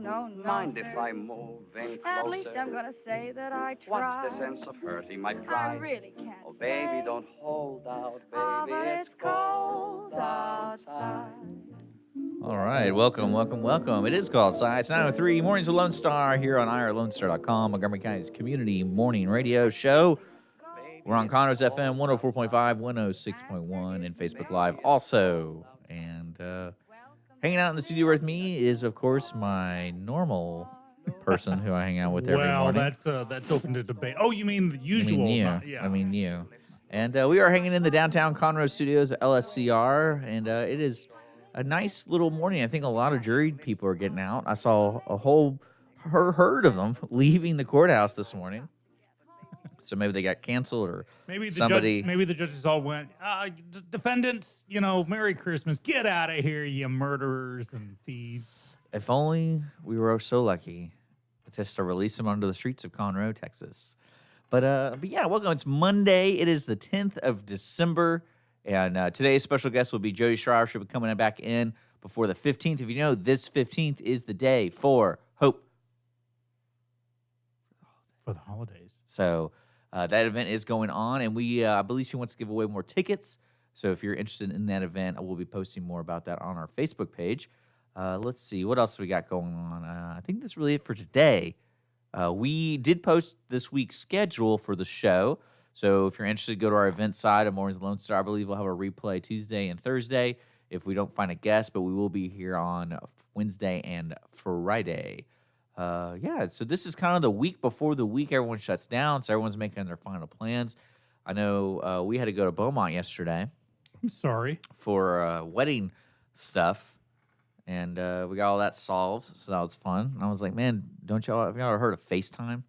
No, no, Mind if sir. I move in At least closer? I'm gonna say that I What's the tried. sense of hurting my I pride? really can't Oh, baby, stay. don't hold out, Ah, baby, but it's it's cold cold outside. outside. All right, welcome. It is called Science 903 Mornings with Lone Star here on irlonestar.com, Montgomery County's community morning radio show. We're on Conroe's FM 104.5, 106.1, and Facebook Live also. And hanging out in the studio with me is, of course, my normal person who I hang out with every Well, morning. that's open to debate. Oh, you mean the I usual? mean, you. Yeah. I mean, you. And we are hanging in the downtown Conroe studios at LSCR, and it is a nice little morning. I think a lot of juried people are getting out. I saw a whole herd of them leaving the courthouse this morning. So maybe they got canceled or maybe the somebody. maybe the judges all went, defendants, Merry Christmas, get out of here, you murderers and thieves. If only we were so lucky just to release them onto the streets of Conroe, Texas. But yeah, welcome. It's Monday. It is the 10th of December. And today's special guest will be Jody Schreier. She'll be coming back in before the 15th. If you know, this 15th is the day for Hope. For the holidays. So that event is going on. And I believe she wants to give away more tickets. So if you're interested in that event, I will be posting more about that on our Facebook page. Let's see. What else we got going on? I think that's really it for today. We did post this week's schedule for the show. So if you're interested, go to our event side of Mornings with Lone Star. I believe we'll have a replay Tuesday and Thursday if we don't find a guest, but we will be here on Wednesday and Friday. Yeah, so this is kind of the week before the week everyone shuts down, so everyone's making their final plans. I know we had to go to Beaumont yesterday I'm sorry. for wedding stuff. And we got all that solved, so that was fun. And I was like, man, have y'all ever heard of FaceTime?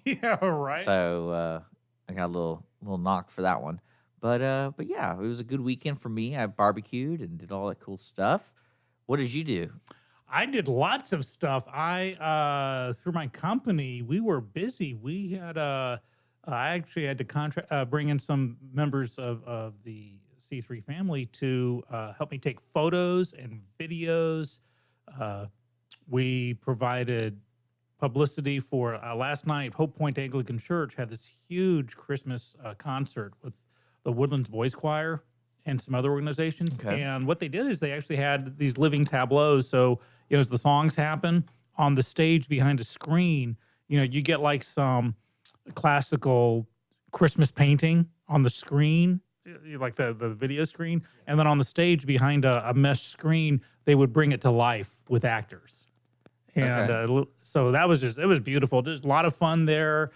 Yeah, right. So I got a little knock for that one. But yeah, it was a good weekend for me. I barbecued and did all that cool stuff. What did you do? I did lots of stuff. I through my company, we were busy. We had I actually had to bring in some members of the C3 family to help me take photos and videos. We provided publicity for last night. Hope Point Anglican Church had this huge Christmas concert with the Woodlands Boys Choir and some other organizations. Okay. And what they did is they actually had these living tableaus. So, as the songs happen on the stage behind a screen, you get like some classical Christmas painting on the screen, like the video screen. And then on the stage behind a mesh screen, they would bring it to life with actors. And so it was beautiful. There's a lot of fun there.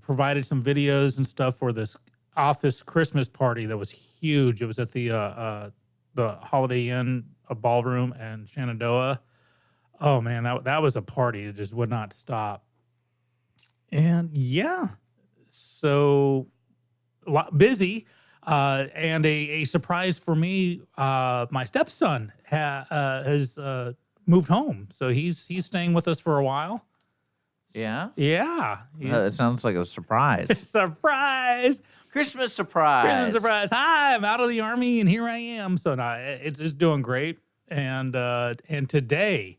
Provided some videos and stuff for this office Christmas party that was huge. It was at the Holiday Inn ballroom in Shenandoah. Oh man, that was a party that just would not stop. And yeah, so a lot busy. And a surprise for me, my stepson has moved home, so he's staying with us for a while. Yeah? Yeah, That sounds like a surprise. surprise. Christmas surprise. Christmas surprise. Hi, I'm out of the Army and here I am. So no, it's doing great. And today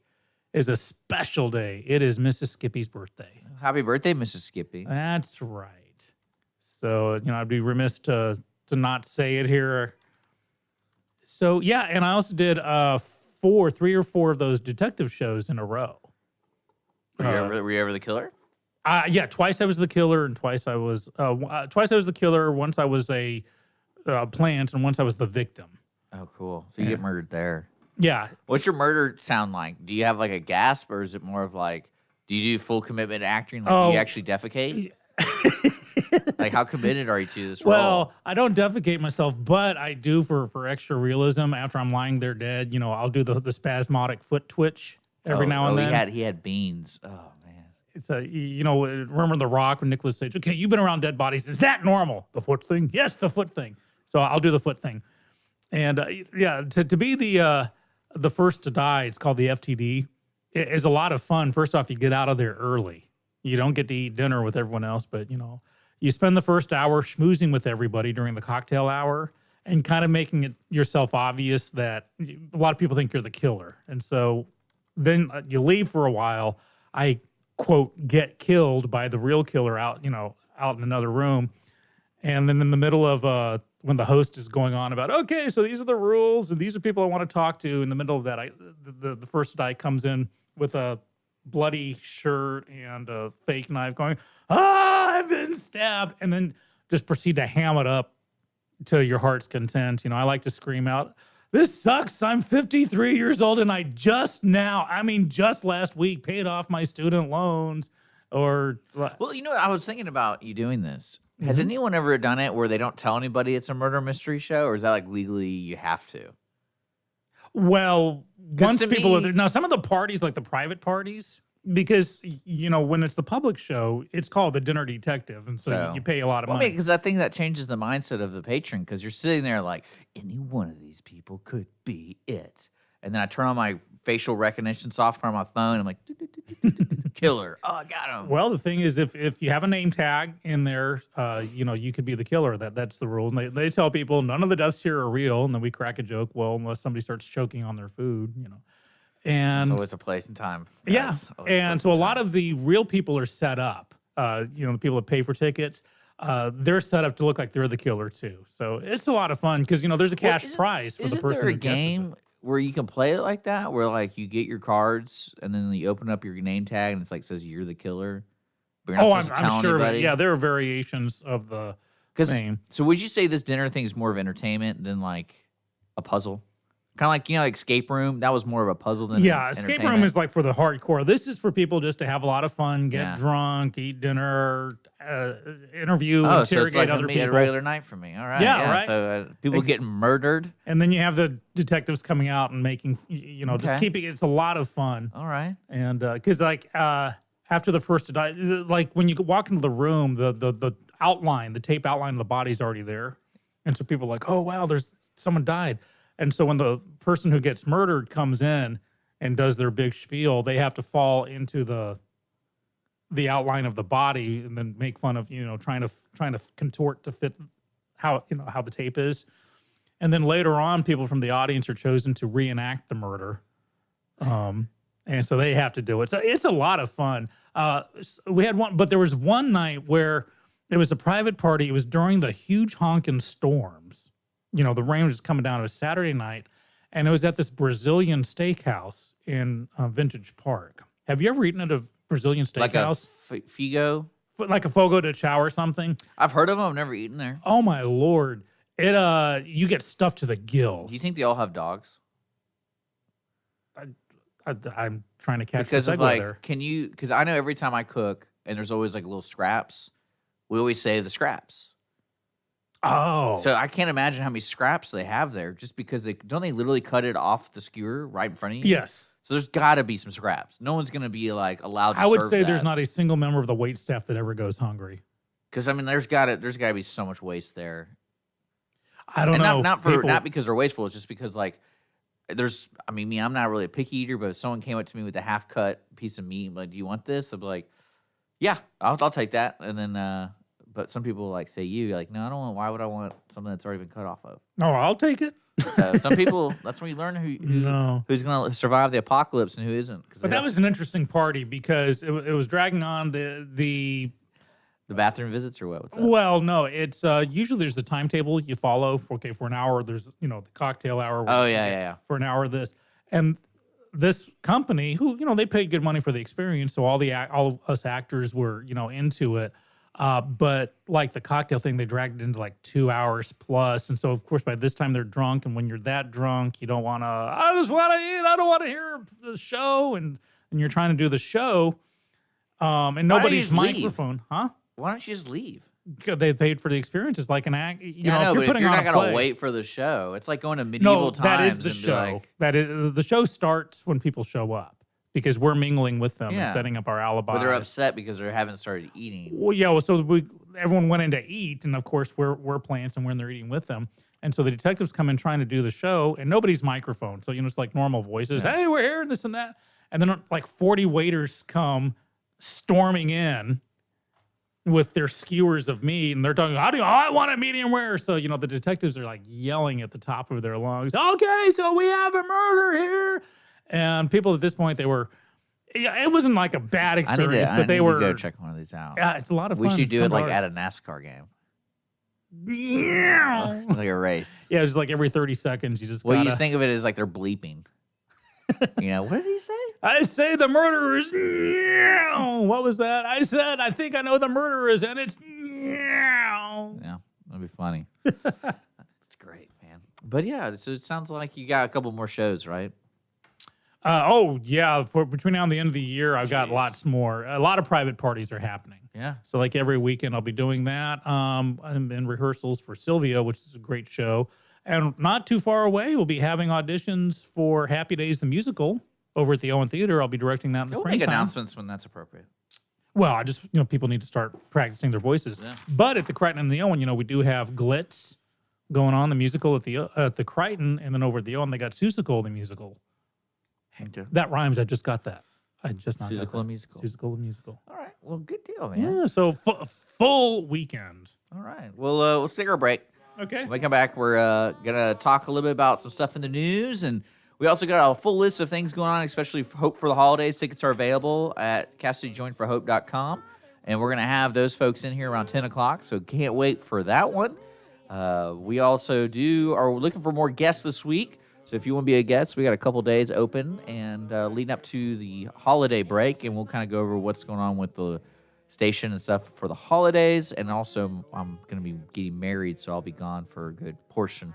is a special day. It is Mrs. Skippy's birthday. Happy birthday, Mrs. Skippy. That's right. So, I'd be remiss to not say it here. So yeah, and I also did 3 or 4 of those detective shows in a row. Were you ever the killer? Yeah, twice I was the killer, and twice I was the killer. Once I was a plant, and once I was the victim. Oh, cool. So you get murdered there. Yeah. What's your murder sound like? Do you have like a gasp, or is it more of like, do you do full commitment acting? Like, do you actually defecate? Like, how committed are you to this role? Well, I don't defecate myself, but I do for extra realism. After I'm lying there dead, I'll do the spasmodic foot twitch every now and then. He had beans. Oh man. It's remember The Rock when Nicolas Cage? Okay, you've been around dead bodies. Is that normal? The foot thing? Yes, the foot thing. So I'll do the foot thing. And yeah, to be the first to die, it's called the FTD. It is a lot of fun. First off, you get out of there early. You don't get to eat dinner with everyone else, but you spend the first hour schmoozing with everybody during the cocktail hour and kind of making it yourself obvious that a lot of people think you're the killer. And so then you leave for a while. I quote get killed by the real killer out in another room, and then in the middle of when the host is going on about, okay, so these are the rules and these are people I want to talk to. In the middle of that, the first guy comes in with a bloody shirt and a fake knife, going, I've been stabbed, and then just proceed to ham it up to your heart's content. I like to scream out, this sucks. I'm 53 years old and I just last week paid off my student loans. Or, well, I was thinking about you doing this. Has anyone ever done it where they don't tell anybody it's a murder mystery show, or is that like legally you have to? Well, once people are there, me- now some of the parties, like the private parties, because when it's the public show, it's called the Dinner Detective, and so you pay a lot of money. Because I think that changes the mindset of the patron, because you're sitting there like, any one of these people could be it. And then I turn on my facial recognition software on my phone. I'm like, killer. Oh, I got him. Well, the thing is, if you have a name tag in there, you could be the killer. That's the rule. And they tell people none of the deaths here are real. And then we crack a joke. Well, unless somebody starts choking on their food, And it's always a place and time. Yeah. And so a lot of the real people are set up. The people that pay for tickets, they're set up to look like they're the killer too. So it's a lot of fun because there's a cash prize for the person. Isn't there a who guesses game it. where you can play it like that, where like you get your cards and then you open up your name tag and it's like says you're the killer, but you're not supposed to tell I'm sure. anybody? Yeah, there are variations of the name. So would you say this dinner thing is more of entertainment than like a puzzle? Kind of like, like Escape Room. That was more of a puzzle than Escape Room is like for the hardcore. This is for people just to have a lot of fun, get drunk, eat dinner, interview, interrogate so it's like other people. A regular night for me. All right. Yeah, right. So people getting murdered. And then you have the detectives coming out and making, just keeping it's a lot of fun. All right. And because after the first night, like when you walk into the room, the outline, the tape outline of the body's already there. And so people are like, oh, wow, there's someone died. And so when the person who gets murdered comes in and does their big spiel, they have to fall into the outline of the body and then make fun of, trying to contort to fit how the tape is. And then later on, people from the audience are chosen to reenact the murder. And so they have to do it. So it's a lot of fun. We had one, but there was one night where it was a private party. It was during the huge honking storms. The rain was coming down. It was Saturday night, and it was at this Brazilian steakhouse in Vintage Park. Have you ever eaten at a Brazilian steakhouse? Like a Figo? Like a Fogo de Chao or something? I've heard of them. I've never eaten there. Oh, my Lord. You get stuffed to the gills. Do you think they all have dogs? I'm trying to catch because the of segue there. Because I know every time I cook, and there's always like little scraps, we always save the scraps. Oh. So I can't imagine how many scraps they have there just because they literally cut it off the skewer right in front of you? Yes. So there's got to be some scraps. No one's going to be like allowed to I would serve say that. there's not a single member of the wait staff that ever goes hungry. Because there's got to be so much waste there. I don't know. Not because they're wasteful, it's just because like me, I'm not really a picky eater, but if someone came up to me with a half cut piece of meat, like, do you want this? I'd be like, yeah, I'll take that. And then but some people like say like, no, I don't want. Why would I want something that's already been cut off of? No, I'll take it. So some people, that's when you learn who's going to survive the apocalypse and who isn't. But that was an interesting party because it was dragging on the bathroom visits or what? What's that? Well, no, it's usually there's a timetable you follow. For an hour, there's the cocktail hour. Oh yeah. For an hour, and this company who they paid good money for the experience, so all us actors were into it. But like the cocktail thing, they dragged it into like 2 hours plus. And so, of course, by this time they're drunk. And when you're that drunk, you don't want to, I just want to eat. I don't want to hear the show. And you're trying to do the show. And nobody's microphone. Huh? Why don't you just leave? They paid for the experience. It's like an act. If you're putting not on going to wait for the show, it's like going to medieval times. That is the show. The show starts when people show up. Because we're mingling with them and setting up our alibi. But they're upset because they haven't started eating. Well, yeah. So everyone went in to eat, and of course we're plants, and we're in there eating with them. And so the detectives come in trying to do the show, and nobody's microphone. So it's like normal voices. Yeah. Hey, we're here, and this and that. And then like 40 waiters come storming in with their skewers of meat, and they're talking, I want a medium rare. So the detectives are like yelling at the top of their lungs. Okay, so we have a murder here. And people at this point, it wasn't like a bad experience, I but they need were. to go check one of these out. Yeah, it's a lot of fun. We should do it fun like to at a NASCAR game, Yeah, like a race. it's like every 30 seconds you just Well, gotta. you think of it as like they're bleeping. What did he say? I say the murderer is. What was that? I said I think I know the murderer is, and it's. Yeah, that'd be funny. That's great, man. But yeah, so it sounds like you got a couple more shows, right? Yeah. For between now and the end of the year, I've got lots more. A lot of private parties are happening. Yeah. So like every weekend, I'll be doing that. I'm in rehearsals for Sylvia, which is a great show. And not too far away, we'll be having auditions for Happy Days the musical over at the Owen Theater. I'll be directing that in the We'll make springtime. announcements when that's appropriate. Well, I just people need to start practicing their voices. Yeah. But at the Crichton and the Owen, we do have Glitz going on, the musical at the Crichton, and then over at the Owen they got Seussical the musical. Okay. That rhymes. I just got that. I just not got Seussical that. the musical. Seussical the musical. All right. Well, good deal, man. Yeah. So full weekend. All right. Well, we'll take our break. Okay. When we come back, we're gonna talk a little bit about some stuff in the news, and we also got a full list of things going on, especially for Hope for the Holidays. Tickets are available at CassidyJoinForHope.com, and we're gonna have those folks in here around 10 o'clock. So can't wait for that one. We also are looking for more guests this week. So if you want to be a guest, we got a couple days open and leading up to the holiday break, and we'll kind of go over what's going on with the station and stuff for the holidays. And also, I'm going to be getting married, so I'll be gone for a good portion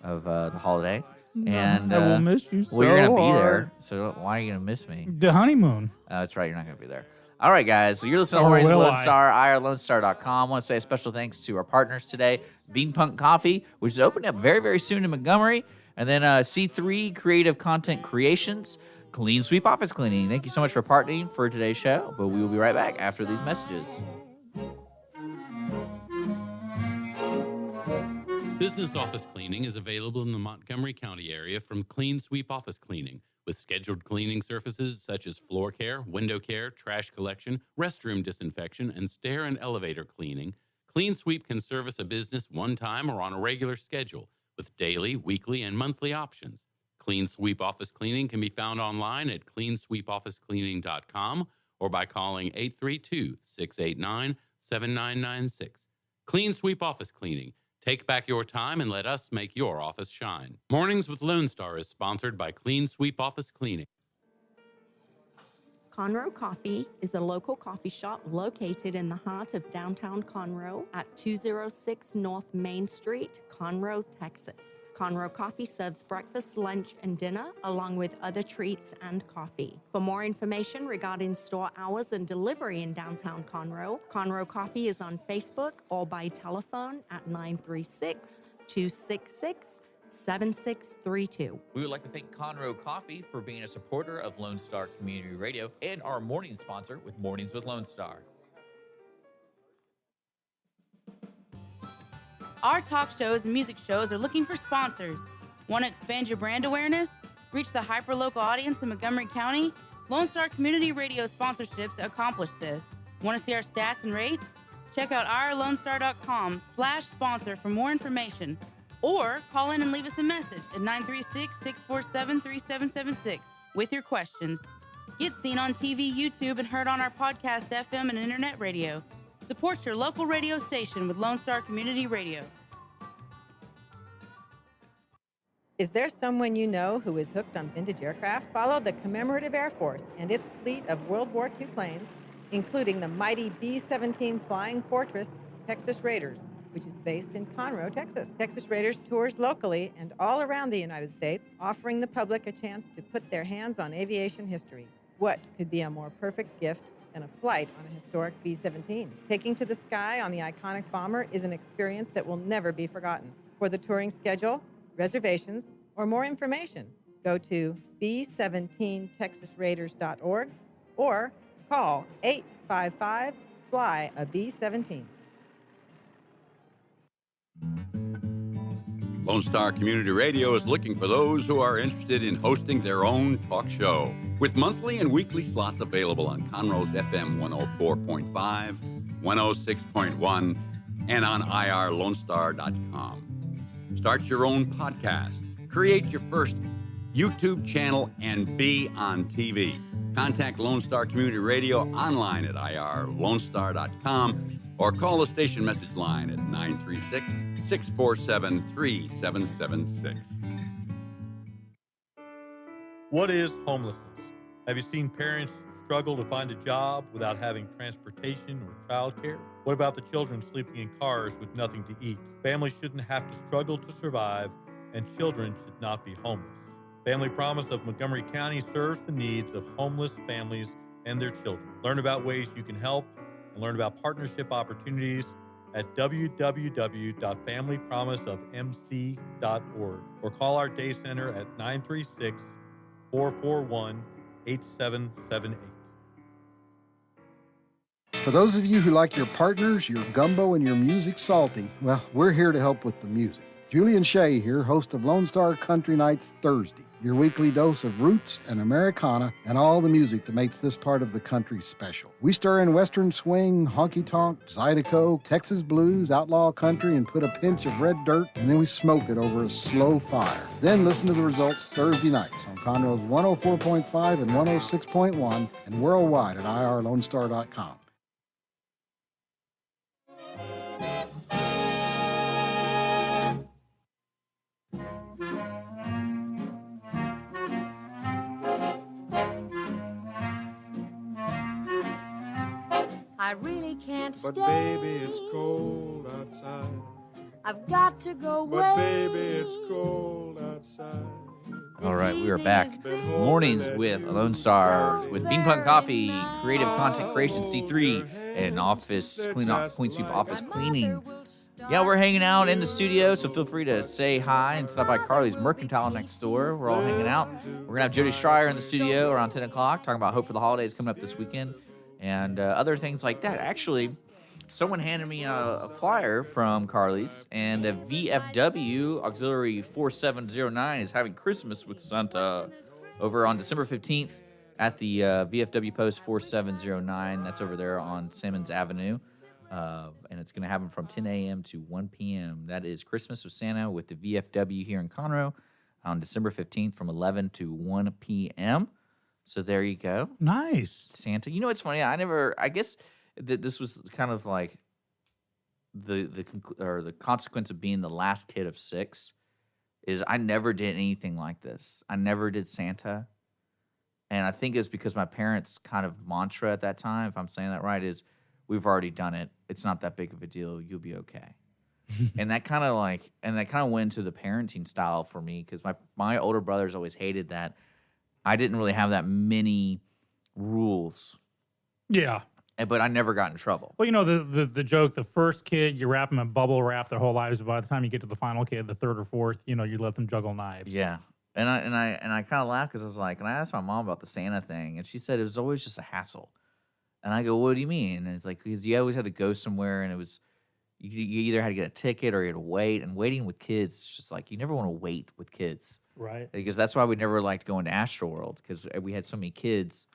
of the holiday. And I will miss you well, you're going to be hard. there, so why are you going to miss me? The honeymoon. That's right, you're not going to be there. All right, guys. So you're listening to Or Mornings with will Lone I? Star, IRLoneStar.com. I want to say a special thanks to our partners today, Beanpunk Coffee, which is opening up very, very soon in Montgomery, and then C3 Creative Content Creations, Clean Sweep Office Cleaning. Thank you so much for partnering for today's show, but we will be right back after these messages. Business office cleaning is available in the Montgomery County area from Clean Sweep Office Cleaning, with scheduled cleaning services such as floor care, window care, trash collection, restroom disinfection, and stair and elevator cleaning. Clean Sweep can service a business one time or on a regular schedule, with daily, weekly, and monthly options. Clean Sweep Office Cleaning can be found online at cleansweepofficecleaning.com or by calling 832-689-7996. Clean Sweep Office Cleaning. Take back your time and let us make your office shine. Mornings with Lone Star is sponsored by Clean Sweep Office Cleaning. Conroe Coffee is a local coffee shop located in the heart of downtown Conroe at 206 North Main Street, Conroe, Texas. Conroe Coffee serves breakfast, lunch, and dinner, along with other treats and coffee. For more information regarding store hours and delivery in downtown Conroe, Conroe Coffee is on Facebook or by telephone at 936-266-7632. We would like to thank Conroe Coffee for being a supporter of Lone Star Community Radio and our morning sponsor with Mornings with Lone Star. Our talk shows and music shows are looking for sponsors. Want to expand your brand awareness? Reach the hyper-local audience in Montgomery County? Lone Star Community Radio sponsorships accomplish this. Want to see our stats and rates? Check out irlonestar.com/sponsor for more information. Or call in and leave us a message at 936-647-3776 with your questions. Get seen on TV, YouTube, and heard on our podcast, FM, and internet radio. Support your local radio station with Lone Star Community Radio. Is there someone you know who is hooked on vintage aircraft? Follow the Commemorative Air Force and its fleet of World War II planes, including the mighty B-17 Flying Fortress Texas Raiders, which is based in Conroe, Texas. Texas Raiders tours locally and all around the United States, offering the public a chance to put their hands on aviation history. What could be a more perfect gift than a flight on a historic B-17? Taking to the sky on the iconic bomber is an experience that will never be forgotten. For the touring schedule, reservations, or more information, go to b17texasraiders.org or call 855-FLY-A-B-17. Lone Star Community Radio is looking for those who are interested in hosting their own talk show. With monthly and weekly slots available on Conroe's FM 104.5, 106.1, and on irlonestar.com. Start your own podcast. Create your first YouTube channel, and be on TV. Contact Lone Star Community Radio online at irlonestar.com or call the station message line at 936-647-3776. What is homelessness? Have you seen parents struggle to find a job without having transportation or childcare? What about the children sleeping in cars with nothing to eat? Families shouldn't have to struggle to survive, and children should not be homeless. Family Promise of Montgomery County serves the needs of homeless families and their children. Learn about ways you can help and learn about partnership opportunities at www.familypromiseofmc.org or call our day center at 936-441-8778. For those of you who like your partners, your gumbo, and your music salty, well, we're here to help with the music. Julian Shea here, host of Lone Star Country Nights Thursday, your weekly dose of roots and Americana and all the music that makes this part of the country special. We stir in Western swing, honky-tonk, Zydeco, Texas blues, outlaw country, and put a pinch of red dirt, and then we smoke it over a slow fire. Then listen to the results Thursday nights on Conroe's 104.5 and 106.1 and worldwide at irlonestar.com. I really can't But stay. baby, it's cold outside. I've got to go away. But baby, it's cold outside. All right, we are back. Mornings with Lone Stars with Bean Punk Coffee, Creative Content Creation C3, and Office Clean Sweep Office Cleaning. Yeah, we're hanging out in the studio, so feel free to say hi and stop by Carly's Mercantile next door. We're all hanging out. We're going to have Jody Schreier in the studio around 10 o'clock talking about Hope for the Holidays coming up this weekend and other things like that. Actually, someone handed me a flyer from Carly's, and the VFW Auxiliary 4709 is having Christmas with Santa over on December 15th at the VFW Post 4709. That's over there on Simmons Avenue. And it's going to happen from 10 a.m. to 1 p.m. That is Christmas with Santa with the VFW here in Conroe on December 15th from 11 to 1 p.m. So there you go. Nice. Santa. You know what's funny? I guess that this was kind of like the consequence of being the last kid of 6 is I never did anything like this. I never did Santa. And I think it's because my parents' kind of mantra at that time, if I'm saying that right, is we've already done it. It's not that big of a deal. You'll be okay. and that kind of went to the parenting style for me because my older brothers always hated that I didn't really have that many rules. Yeah. But I never got in trouble. Well, you know, the joke, the first kid, you wrap them in bubble wrap their whole lives. But by the time you get to the final kid, the third or fourth, you know, you let them juggle knives. Yeah. And I kind of laughed because I was like, and I asked my mom about the Santa thing, and she said it was always just a hassle. And I go, what do you mean? And it's like, because you always had to go somewhere, and it was, you either had to get a ticket or you had to wait. And waiting with kids, it's just like, you never want to wait with kids. Right. Because that's why we never liked going to Astroworld, because we had so many kids,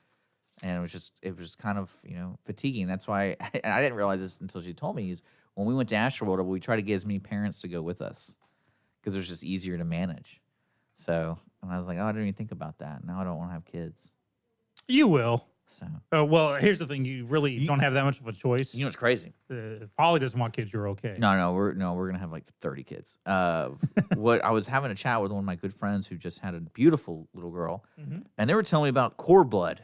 and it was kind of, you know, fatiguing. That's why, and I didn't realize this until she told me, is when we went to Astroworld, we tried to get as many parents to go with us, because it was just easier to manage. So, and I was like, oh, I didn't even think about that. Now I don't want to have kids. You will. So. Well, here's the thing: you really don't have that much of a choice. You know what's crazy? If Holly doesn't want kids, you're okay. No, we're gonna have like 30 kids. What I was having a chat with one of my good friends who just had a beautiful little girl, and they were telling me about cord blood.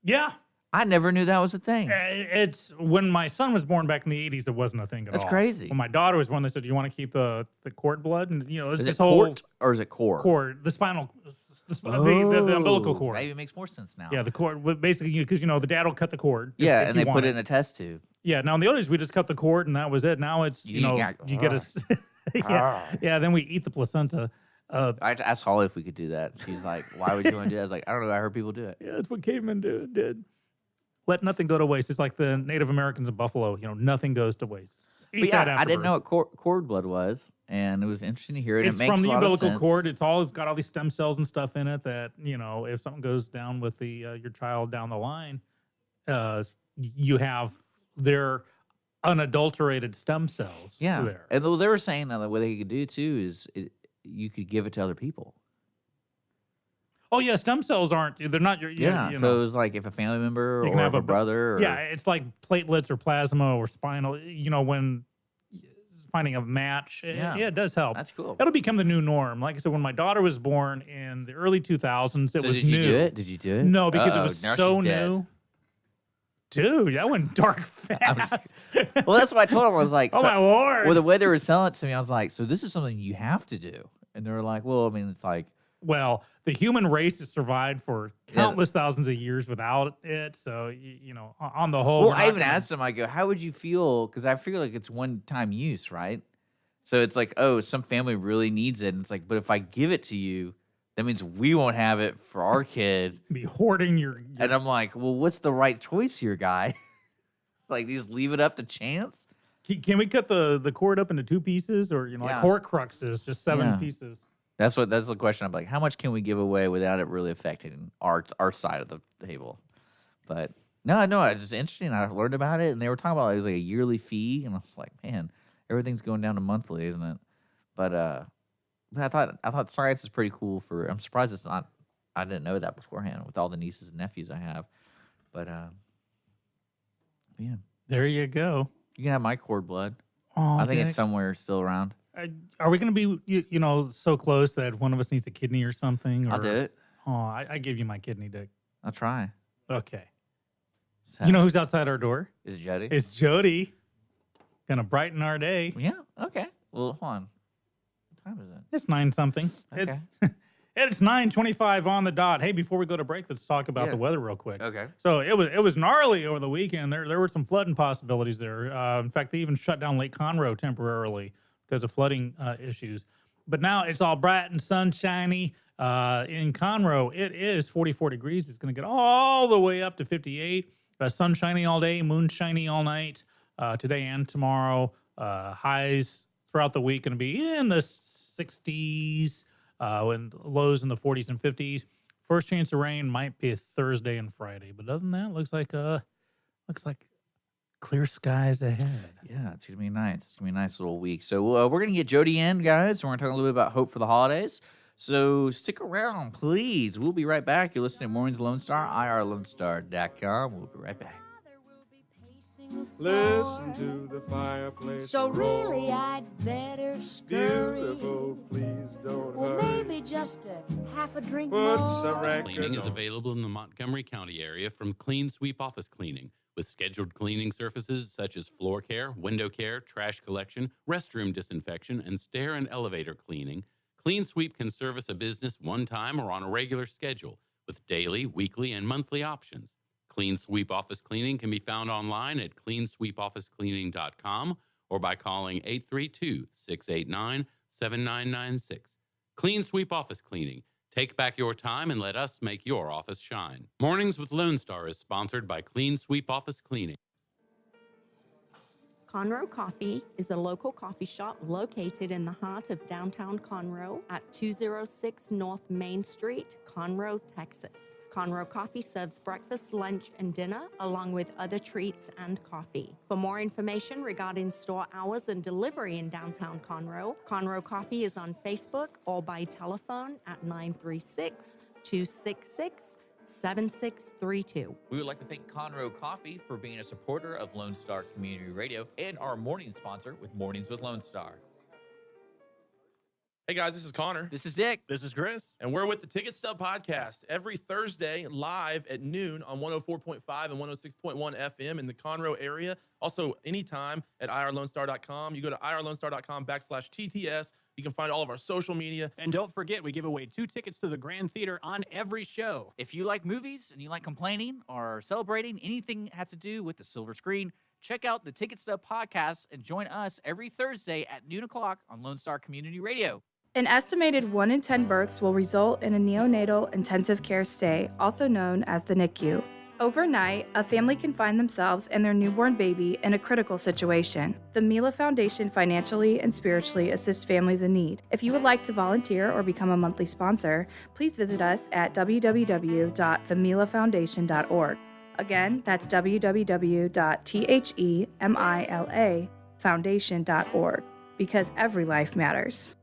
Yeah, I never knew that was a thing. It's when my son was born back in the 80s, it wasn't a thing at all. That's crazy. When my daughter was born, they said, "Do you want to keep the cord blood?" And you know, it's Is this it whole cord or is it core? cord, the spinal. The umbilical cord. Maybe it makes more sense now. Yeah, the cord. But basically, because you know the dad will cut the cord. Yeah, if and you they want put it in a test tube. Yeah. Now in the old days, we just cut the cord and that was it. Now it's you get a yeah. Then we eat the placenta. I had to ask Holly if we could do that. She's like, "Why would you want to do that?" I was like, "I don't know. I heard people do it." Yeah, that's what cavemen did. Let nothing go to waste. It's like the Native Americans of Buffalo. You know, nothing goes to waste. Eat that I didn't know afterwards. what cord blood was, and it was interesting to hear it. It's it makes from the a lot of umbilical sense. cord. It's got all these stem cells and stuff in it that, you know, if something goes down with the your child down the line, you have their unadulterated stem cells. Yeah, there. and they were saying that what they could do too is you could give it to other people. Oh yeah, stem cells aren't. They're not your. Yeah. You So know, it was like if a family member you can or have if a a brother. Or, yeah, it's like platelets or plasma or spinal. You know, when finding a match, Yeah. it does help. That's cool. It'll become the new norm. Like I said, when my daughter was born in the early 2000s, it So was did new. you do it? Did you do it? No, because it Uh-oh, was now so she's dead. new. Dude, that went dark fast. Well, that's what I told him. I was like, oh so- my lord. well, the way they were selling it to me, I was like, so this is something you have to do. And they were like, well, I mean, it's like, Well, the human race has survived for Yeah. countless thousands of years without it. So, you know, on the whole, well, we're I not even gonna- asked them, I go, how would you feel? Because I feel like it's one-time use, right? So it's like, oh, some family really needs it. And it's like, but if I give it to you, that means we won't have it for our kid. be hoarding your And I'm like, well, what's the right choice here, guy? Like, you just leave it up to chance? Can we cut the cord up into 2 pieces, or you know, Yeah. like Horcruxes, just 7 Yeah. pieces? That's the question. I'm like, how much can we give away without it really affecting our side of the table? But no, it's just interesting. I learned about it, and they were talking about it was like a yearly fee, and I was like, man, everything's going down to monthly, isn't it? But I thought science is pretty cool. I'm surprised it's not. I didn't know that beforehand with all the nieces and nephews I have. But yeah, There you go. you can have my cord blood. Oh, I think Dick. it's somewhere still around. Are we going to be, you know, so close that one of us needs a kidney or something? Or, I'll do it. Oh, I give you my kidney, Dick. I'll try. Okay. So, You know who's outside our door? is it Jody? It's Jody. Gonna brighten our day. Yeah. Okay. Well, hold on. What time is it? It's 9 something. Okay. It's 9:25 on the dot. Hey, before we go to break, let's talk about Yeah. the weather real quick. Okay. So it was gnarly over the weekend. There were some flooding possibilities there. In fact, they even shut down Lake Conroe temporarily because of flooding issues. But now it's all bright and sunshiny. In Conroe, it is 44 degrees. It's going to get all the way up to 58. Sunshiny all day, moonshiny all night. Today and tomorrow. Highs throughout the week going to be in the 60s. And lows in the 40s and 50s. First chance of rain might be a Thursday and Friday, but other than that, looks like clear skies ahead. Yeah, it's gonna be nice. It's gonna be a nice little week. So we're gonna get Jody in, guys. We're gonna talk a little bit about hope for the holidays. So stick around, please. We'll be right back. You're listening to Mornings Lone Star, irlonestar.com. We'll be right back. Listen to the fireplace. So roar. really, I'd better scurry. Beautiful, please don't Well, hurry. maybe just a half a drink Put more. some Cleaning records is on. available in the Montgomery County area from Clean Sweep Office Cleaning, with scheduled cleaning services such as floor care, window care, trash collection, restroom disinfection, and stair and elevator cleaning. Clean Sweep can service a business one time or on a regular schedule, with daily, weekly, and monthly options. Clean Sweep Office Cleaning can be found online at cleansweepofficecleaning.com or by calling 832-689-7996. Clean Sweep Office Cleaning. Take back your time and let us make your office shine. Mornings with Lone Star is sponsored by Clean Sweep Office Cleaning. Conroe Coffee is a local coffee shop located in the heart of downtown Conroe at 206 North Main Street, Conroe, Texas. Conroe Coffee serves breakfast, lunch, and dinner, along with other treats and coffee. For more information regarding store hours and delivery in downtown Conroe, Conroe Coffee is on Facebook or by telephone at 936-266-7632. We would like to thank Conroe Coffee for being a supporter of Lone Star Community Radio and our morning sponsor with Mornings with Lone Star. Hey guys, this is Connor. This is Dick. This is Chris. And we're with the Ticket Stub Podcast every Thursday live at noon on 104.5 and 106.1 FM in the Conroe area. Also, anytime at irlonestar.com. You go to irlonestar.com/TTS. You can find all of our social media. And don't forget, we give away 2 tickets to the Grand Theater on every show. If you like movies and you like complaining or celebrating anything that has to do with the silver screen, check out the Ticket Stub Podcast and join us every Thursday at noon o'clock on Lone Star Community Radio. An estimated 1 in 10 births will result in a neonatal intensive care stay, also known as the NICU. Overnight, a family can find themselves and their newborn baby in a critical situation. The Mila Foundation financially and spiritually assists families in need. If you would like to volunteer or become a monthly sponsor, please visit us at www.themilafoundation.org. Again, that's www.themilafoundation.org, because every life matters.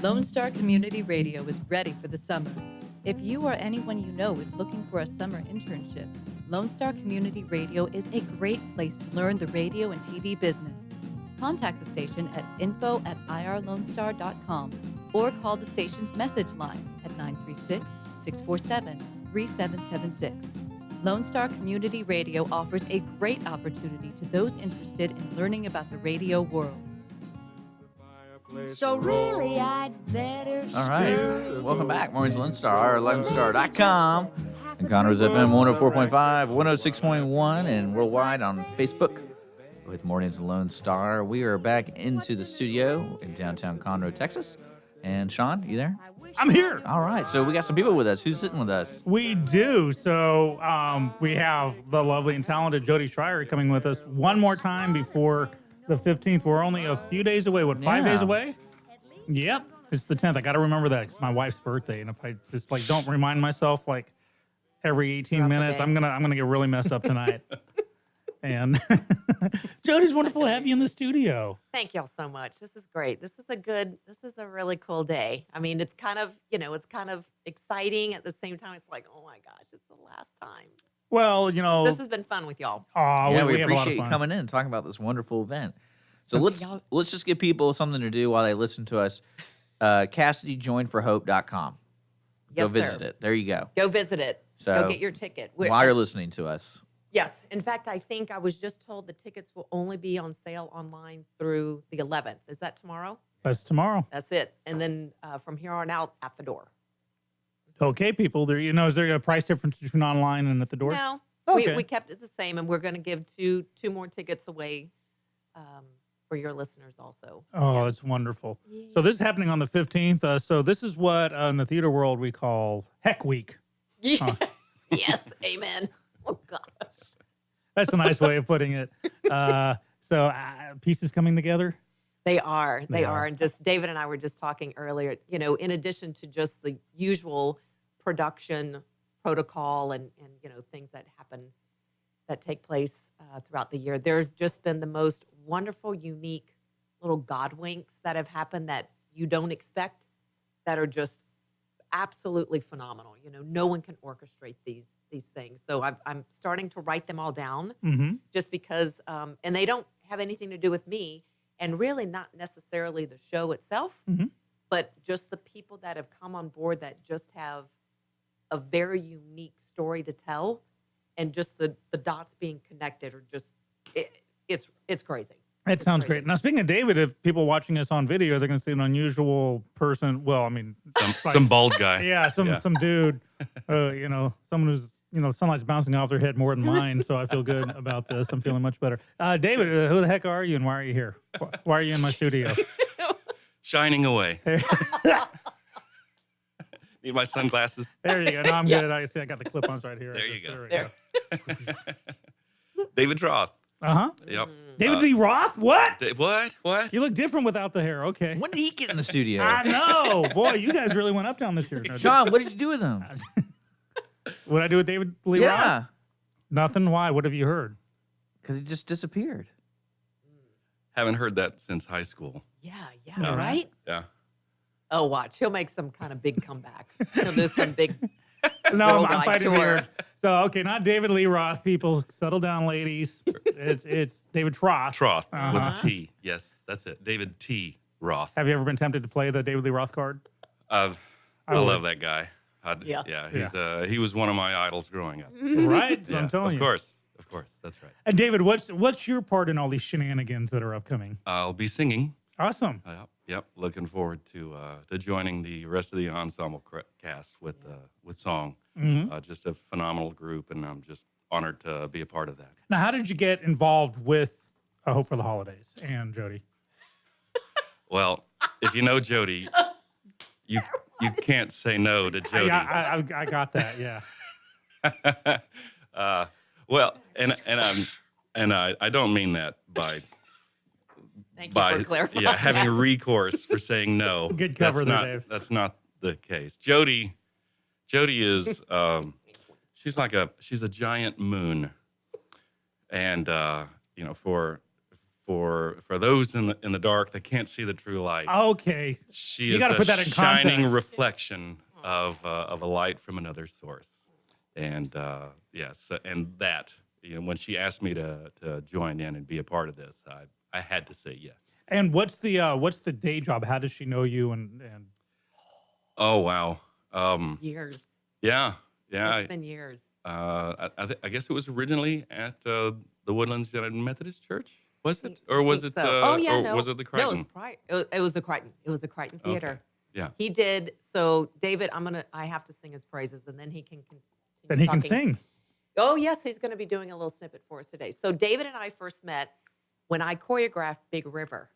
Lone Star Community Radio is ready for the summer. If you or anyone you know is looking for a summer internship, Lone Star Community Radio is a great place to learn the radio and TV business. Contact the station at info@irlonestar.com or call the station's message line at 936-647-3776. Lone Star Community Radio offers a great opportunity to those interested in learning about the radio world. So really, I'd better All right. Welcome back. Mornings Lone Star, irlonestar.com, and Conroe's FM 104.5, 106.1, and worldwide on Facebook with Mornings Lone Star. We are back into the studio in downtown Conroe, Texas. And Sean, you there? I'm here. All right. So we got some people with us. Who's sitting with us? We do. So we have the lovely and talented Jody Schreier coming with us one more time before the 15th. We're only a few days away. What, 5 days away? Yep. It's the 10th. I got to remember that. It's my wife's birthday. And if I just don't remind myself every 18 minutes, I'm gonna get really messed up tonight. And Jody's wonderful to have you in the studio. Thank y'all so much. This is great. This is a really cool day. I mean, it's kind of exciting at the same time. It's like, oh my gosh, it's the last time. Well, this has been fun with y'all. Yeah, we have a lot of appreciate you fun. coming in and talking about this wonderful event. So let's just give people something to do while they listen to us. CassidyJoinForHope.com. Yes, Go visit sir. it. There you go. Go visit it. So Go get your ticket. while you're listening to us. Yes. In fact, I think I was just told the tickets will only be on sale online through the 11th. Is that tomorrow? That's tomorrow. That's it. And then from here on out, at the door. Okay, people. There, is there a price difference between online and at the door? No. Okay. We kept it the same, and we're going to give two more tickets away for your listeners also. Oh, that's wonderful. So this is happening on the 15th. So this is what in the theater world we call Heck Week. Yes. Yes. Amen. Oh, gosh. That's a nice way of putting it. So pieces coming together? They are. They are. And just David and I were just talking earlier, in addition to just the usual production protocol and things that happen, that take place throughout the year, there's just been the most wonderful, unique little God winks that have happened that you don't expect, that are just absolutely phenomenal. No one can orchestrate these things. So I'm starting to write them all down just because, and they don't have anything to do with me, and really not necessarily the show itself, but just the people that have come on board that just have a very unique story to tell, and just the dots being connected are just, it's crazy. That sounds great. Now, speaking of David, if people watching us on video, they're going to see an unusual person. Well, I mean, Some bald guy. Yeah, some dude, someone who's, the sunlight's bouncing off their head more than mine. So I feel good about this. I'm feeling much better. David, who the heck are you and why are you here? Why are you in my studio? Shining away. Need my sunglasses? There you go. No, I'm good. I see I got the clip-ons right here. There you go. There we go. David Roth. Uh-huh. Yep. David Lee Roth? What? What? You look different without the hair. Okay. When did he get in the studio? I know. Boy, you guys really went uptown this year. Sean, what did you do with him? What did I do with David Lee Roth? Yeah. Nothing. Why? What have you heard? Because he just disappeared. Haven't heard that since high school. Yeah, No. right? Yeah. Oh, watch. He'll make some kind of big comeback. He'll do some big No, I'm worldwide fighting tour. weird. So, okay, not David Lee Roth. People, settle down, ladies. It's David Troth. Troth Uh-huh. with a T. Yes, that's it. David T. Roth. Have you ever been tempted to play the David Lee Roth card? I would. love that guy. Yeah. He was one of my idols growing up. Right? So Yeah, I'm telling you. Of course, that's right. And David, what's your part in all these shenanigans that are upcoming? I'll be singing. Awesome. Yep. Looking forward to joining the rest of the ensemble cast with song. Mhm. Just a phenomenal group, and I'm just honored to be a part of that. Now, how did you get involved with A Hope for the Holidays and Jody? Well, if you know Jody, you can't say no to Jody. Yeah, I got that. Yeah. Well, and I don't mean that by Thank you for clarifying. Yeah, having recourse for saying no. Good cover that's there, not, Dave. That's not the case. Jody is she's a giant moon, and for for those in the dark that can't see the true light. Okay. She You is gotta a put that in shining context. reflection of a light from another source. And yes, and that, when she asked me to join in and be a part of this, I had to say yes. And what's the day job? How does she know you? And Oh wow. Years. Yeah. It's been years. I guess it was originally at the Woodlands United Methodist Church. Was it, or was it? So. Or was it the Crichton? No, it was the Crichton. It was the Crichton Theater. Okay. Yeah. He did. So David, I have to sing his praises, and then he can continue. then he can talking. sing. Oh yes, he's going to be doing a little snippet for us today. So David and I first met when I choreographed Big River,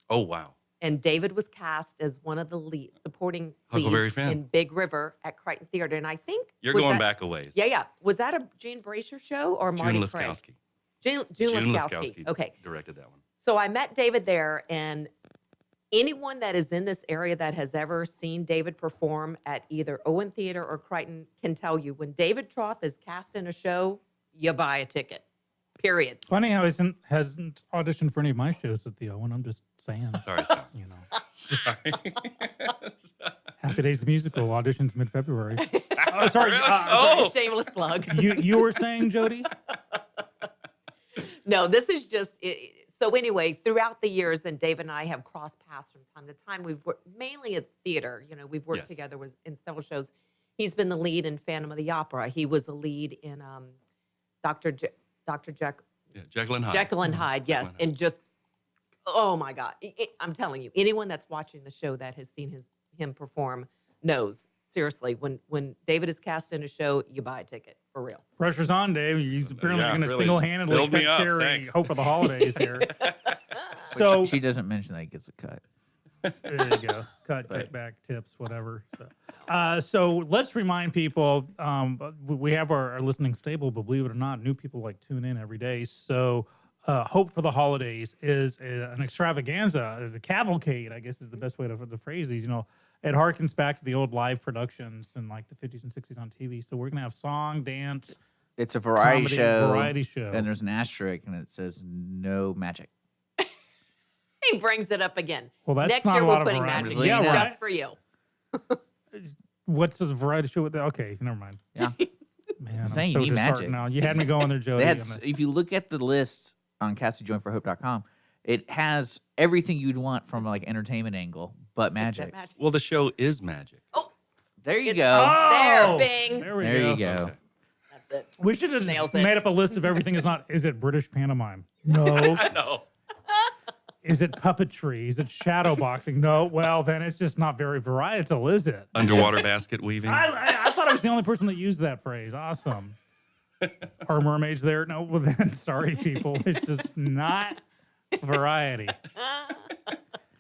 Oh wow. and David was cast as one of the supporting Huckleberry leads Finn. in Big River at Crichton Theater. And I think You're was going that- back a ways. Yeah. Was that a Jean Brasher show or Marty June Craig? Laskowski. June Laskowski. Okay. directed that one. So I met David there, and anyone that is in this area that has ever seen David perform at either Owen Theater or Crichton can tell you when David Troth is cast in a show, you buy a ticket. Period. Funny how he hasn't auditioned for any of my shows at the Owen. I'm just saying. Sorry, Sean. Sorry. Happy Days the Musical auditions mid-February. Oh, sorry. Shameless plug. You were saying, Jody? No, this is just so anyway, throughout the years, and Dave and I have crossed paths from time to time. We've worked mainly at theater. We've worked together in several shows. He's been the lead in Phantom of the Opera. He was the lead in Dr. Jekyll and Hyde. Jekyll and Hyde, yes. And just, oh my God. I'm telling you, anyone that's watching the show that has seen him perform knows, seriously, when David is cast in a show, you buy a ticket, for real. Pressure's on, Dave. He's apparently Yeah, going to really. single-handedly Build me cut up, Terry thanks. Hope for the holidays here. But So she doesn't mention that he gets a cut. there you go. Cut back, tips, whatever. So let's remind people, we have our listening stable, but believe it or not, new people tune in every day. So Hope for the Holidays is an extravaganza, is a cavalcade, I guess is the best way to phrase these. It harkens back to the old live productions in the 50s and 60s on TV. So we're going to have song, dance. It's a variety comedy, show. And there's an asterisk, and it says no magic. He brings it up again. Well, that's Next not year a we're lot of putting variety. magic Yeah, in right. just for you. What's the variety show with that? Okay, never mind. Yeah. Man, I'm saying so you need disheartened magic. now. You had me going there, Jody. They had, if you look at the list on CassieJoinForHope.com, it has everything you'd want from entertainment angle, but magic. Well, the show is magic. There you go. There, bing. There we There go. you go. Okay. That's it. We should have Nails just it. made up a list of everything is it British pantomime? No. I know. Is it puppetry? Is it shadow boxing? No. Well, then it's just not very varietal, is it? Underwater basket weaving. I thought I was the only person that used that phrase. Awesome. Are mermaids there? No. Well, then, sorry, people. It's just not variety.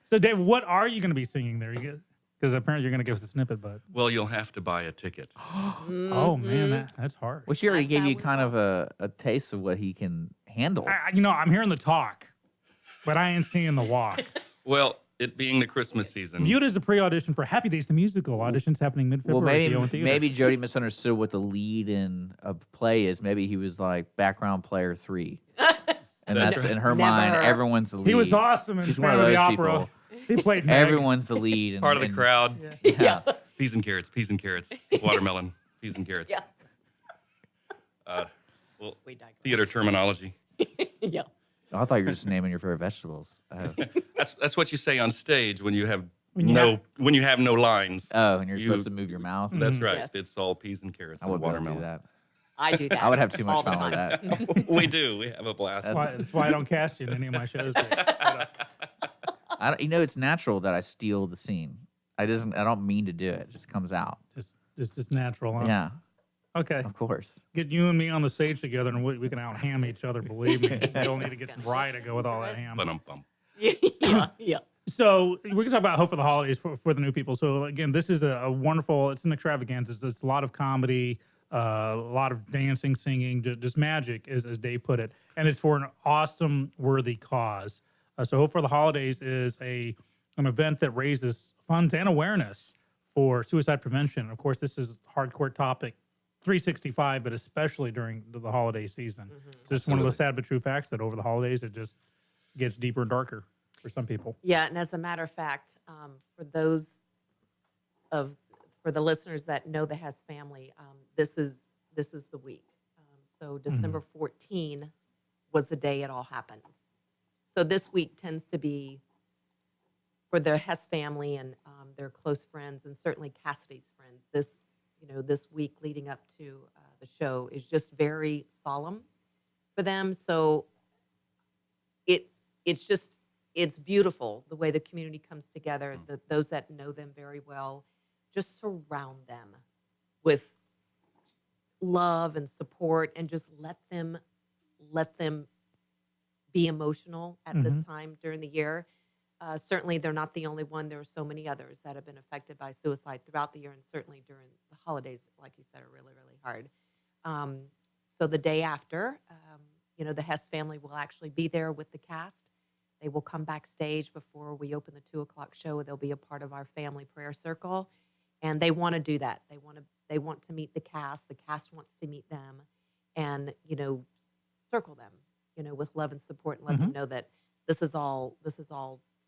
So, Dave, what are you going to be singing there? Because apparently you're going to give us a snippet, but. Well, you'll have to buy a ticket. Oh, man, that's hard. Well, she already gave you kind of a taste of what he can handle. I'm hearing the talk, but I ain't seeing the walk. Well, it being the Christmas season. Viewed as a pre-audition for Happy Days the Musical. Auditions happening mid-February. Well, at the Owen Theater. maybe Jody misunderstood what the lead in a play is. Maybe he was like background player 3. And that's in her mind, everyone's the lead. He was awesome in She's one Phantom of of the those Opera. people. He played Meg. Everyone's the lead. And, Part of the and- crowd. Yeah. Peas and carrots, watermelon, peas and carrots. Yeah. Well, We digress. theater terminology. Yeah. Oh, I thought you were just naming your favorite vegetables. Oh, That's what you say on stage when you have When you have no lines. and you're supposed to move your mouth. That's right. Yes. It's all peas and carrots I and wouldn't be able to watermelon. do that. I do that. I would have too all much the fun with time. that. We do. We have a blast. That's why I don't cast you in any of my shows. Dave. I don't, it's natural that I steal the scene. I don't mean to do it. It just comes out. Just natural, huh? Yeah, Okay. of course. Get you and me on the stage together, and we can out-ham each other, believe me. You'll need to get some rye to go with all that ham. Ba-dum-bum. Yeah. So we're going to talk about Hope for the Holidays for the new people. So again, this is a wonderful, it's an extravaganza. It's a lot of comedy, a lot of dancing, singing, just magic, as Dave put it. And it's for an awesome, worthy cause. So Hope for the Holidays is an event that raises funds and awareness for suicide prevention. Of course, this is a hardcore topic, 365, but especially during the holiday season. It's just one of those sad but true facts that over the holidays, gets deeper and darker for some people. Yeah, and as a matter of fact, for the listeners that know the Hess family, this is the week. So December 14 was the day it all happened. So this week tends to be for the Hess family and their close friends, and certainly Cassidy's friends. This week leading up to the show is just very solemn for them. So it's beautiful the way the community comes together. Those that know them very well just surround them with love and support, and just let them be emotional at this time during the year. Certainly, they're not the only one. There are so many others that have been affected by suicide throughout the year, and certainly during the holidays, like you said, are really, really hard. So the day after, the Hess family will actually be there with the cast. They will come backstage before we open the 2:00 show. They'll be a part of our family prayer circle, and they want to do that. They want to meet the cast. The cast wants to meet them, and circle them, with love and support, and let them know that this is all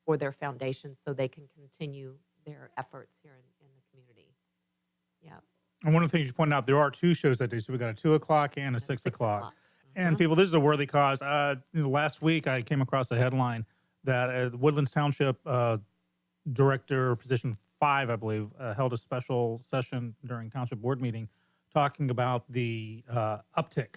for their foundation, so they can continue their efforts here in the community. Yeah. And one of the things you pointed out, there are 2 shows that day. So we got a 2:00 and a 6:00. And people, this is a worthy cause. Last week, I came across a headline that Woodlands Township Director, position 5, I believe, held a special session during Township Board meeting talking about the uptick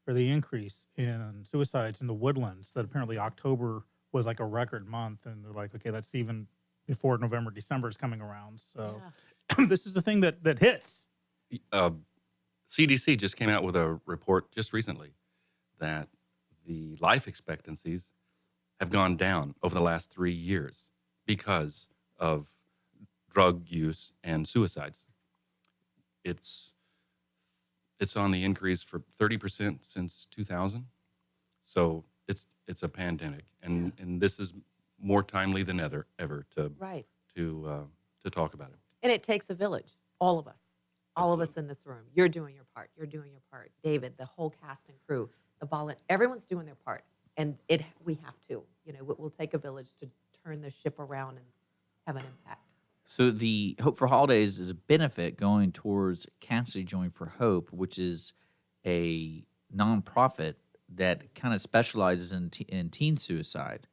or the increase in suicides in the Woodlands, that apparently October was like a record month. And they're like, okay, that's even before November, December is coming around. So this is a thing that hits. CDC just came out with a report just recently that the life expectancies have gone down over the last 3 years because of drug use and suicides. It's on the increase for 30% since 2000. So it's a pandemic, and this is more timely than ever to talk about it. And it takes a village, all of us. All of us in this room. You're doing your part. You're doing your part. David, the whole cast and crew, everyone's doing their part. And we have to. It will take a village to turn the ship around and have an impact. So the Hope for Holidays is a benefit going towards Cassidy Join for Hope, which is a nonprofit that kind of specializes in teen suicide.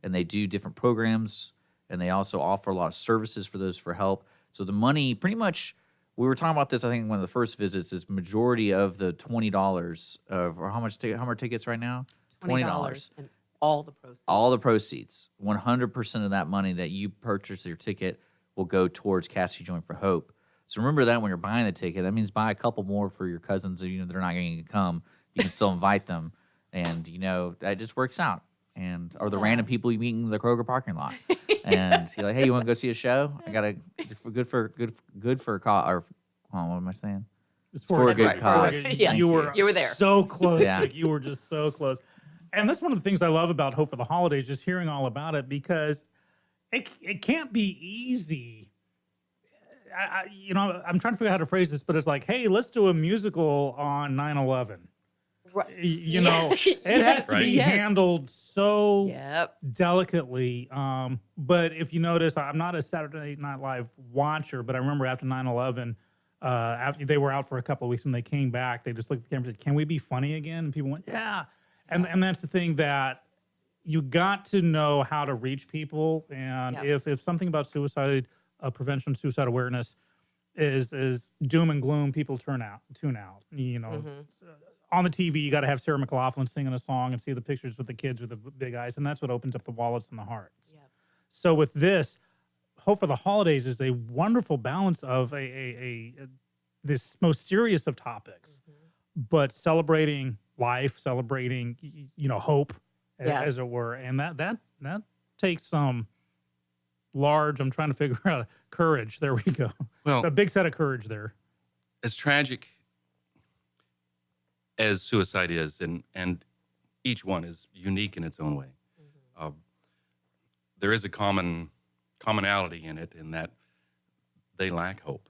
And they do different programs, and they also offer a lot of services for those for help. So the money pretty much... We were talking about this, I think, in one of the first visits, is majority of the $20 or how much are tickets right now? $20. And all the proceeds. All the proceeds. 100% of that money that you purchase your ticket will go towards Cassidy Join for Hope. So remember that when you're buying the ticket. That means buy a couple more for your cousins. They're not going to come. You can still invite them. And, that just works out. Or the random people you meet in the Kroger parking lot. And you're like, hey, you want to go see a show? It's good for a cause. Or, what am I saying? It's for a good cause. Yeah. You were there. So close. Yeah. You were just so close. And that's one of the things I love about Hope for the Holidays, just hearing all about it, because it can't be easy. I'm trying to figure out how to phrase this, but it's like, hey, let's do a musical on 9/11. Right. It has to be handled so delicately. But if you notice, I'm not a Saturday Night Live watcher, but I remember after 9/11, after they were out for a couple of weeks, when they came back, they just looked at the camera and said, "Can we be funny again?" And people went, "Yeah." And that's the thing, that you got to know how to reach people. And if something about suicide prevention, suicide awareness is doom and gloom, people tune out. On the TV, you got to have Sarah McLachlan singing a song and see the pictures with the kids with the big eyes, and that's what opens up the wallets and the hearts. Yep. So with this, Hope for the Holidays is a wonderful balance of this most serious of topics, but celebrating life, celebrating hope, as it were, and that takes some large. I'm trying to figure out courage. There we go. Well, a big set of courage there. As tragic as suicide is, and each one is unique in its own way. There is a commonality in it, in that they lack hope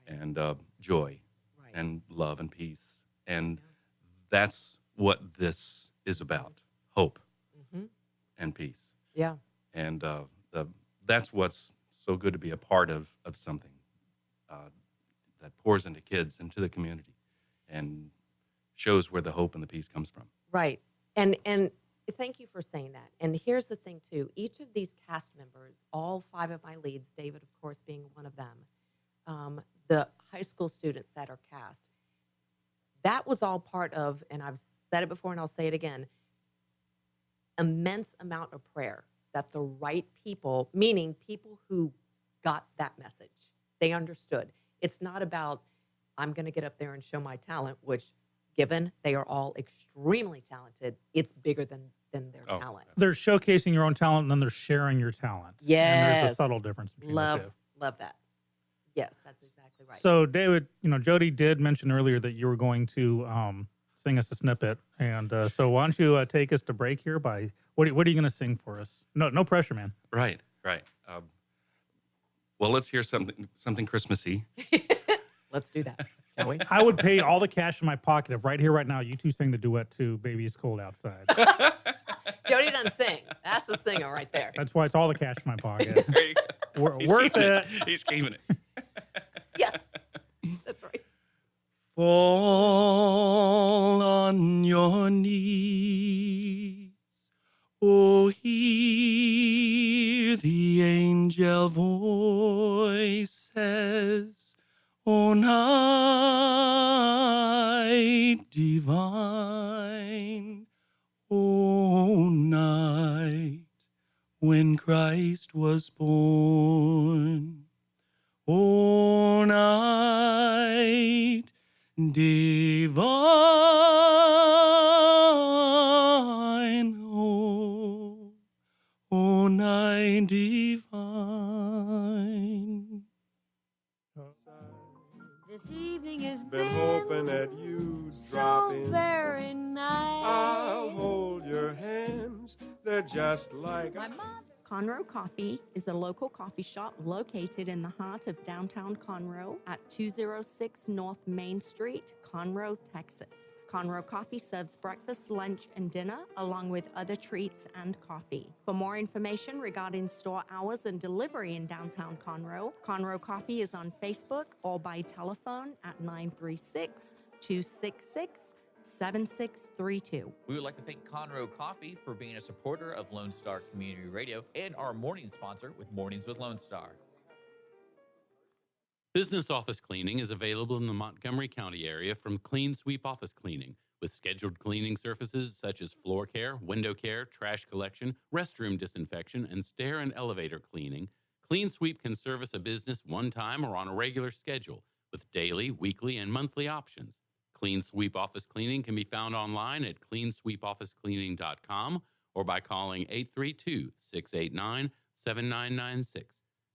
and joy and love and peace. And that's what this is about, hope. and peace. Yeah. And that's what's so good to be a part of something that pours into kids, into the community, and shows where the hope and the peace comes from. Right. And thank you for saying that. And here's the thing, too. Each of these cast members, all 5 of my leads, David, of course, being one of them, the high school students that are cast, that was all part of, and I've said it before and I'll say it again, immense amount of prayer that the right people, meaning people who got that message, they understood. It's not about, I'm going to get up there and show my talent, which, given they are all extremely talented, it's bigger than their talent. They're showcasing your own talent, and then they're sharing your talent. And there's a Yes. subtle difference between the two. Love that. Yes, that's exactly right. So, David, Jody did mention earlier that you were going to sing us a snippet, and so why don't you take us to break here by what are you going to sing for us? No pressure, man. Right. Well, let's hear something Christmassy. Let's do that, shall we? I would pay all the cash in my pocket if right here, right now, you two sang the duet to "Baby It's Cold Outside." Jody doesn't sing. That's the singer right there. That's why it's all the cash in my pocket. There you go. He's Worth keeping it. He's keeping it. Yes, that's right. Fall on your knees, oh, hear the angel voices, O night divine, O night when Christ was born, O night divine, O night divine. This evening has Been been hoping that you'd drop so in. very nice. I'll hold your hands. They're just like Conroe Coffee is a local coffee shop located in the heart of downtown Conroe at 206 North Main Street, Conroe, Texas. Conroe Coffee serves breakfast, lunch, and dinner, along with other treats and coffee. For more information regarding store hours and delivery in downtown Conroe, Conroe Coffee is on Facebook or by telephone at 936-266-7632. We would like to thank Conroe Coffee for being a supporter of Lone Star Community Radio and our morning sponsor with Mornings with Lone Star. Business office cleaning is available in the Montgomery County area from Clean Sweep Office Cleaning, with scheduled cleaning services such as floor care, window care, trash collection, restroom disinfection, and stair and elevator cleaning. Clean Sweep can service a business one time or on a regular schedule, with daily, weekly, and monthly options. Clean Sweep Office Cleaning can be found online at cleansweepofficecleaning.com or by calling 832-689-7996.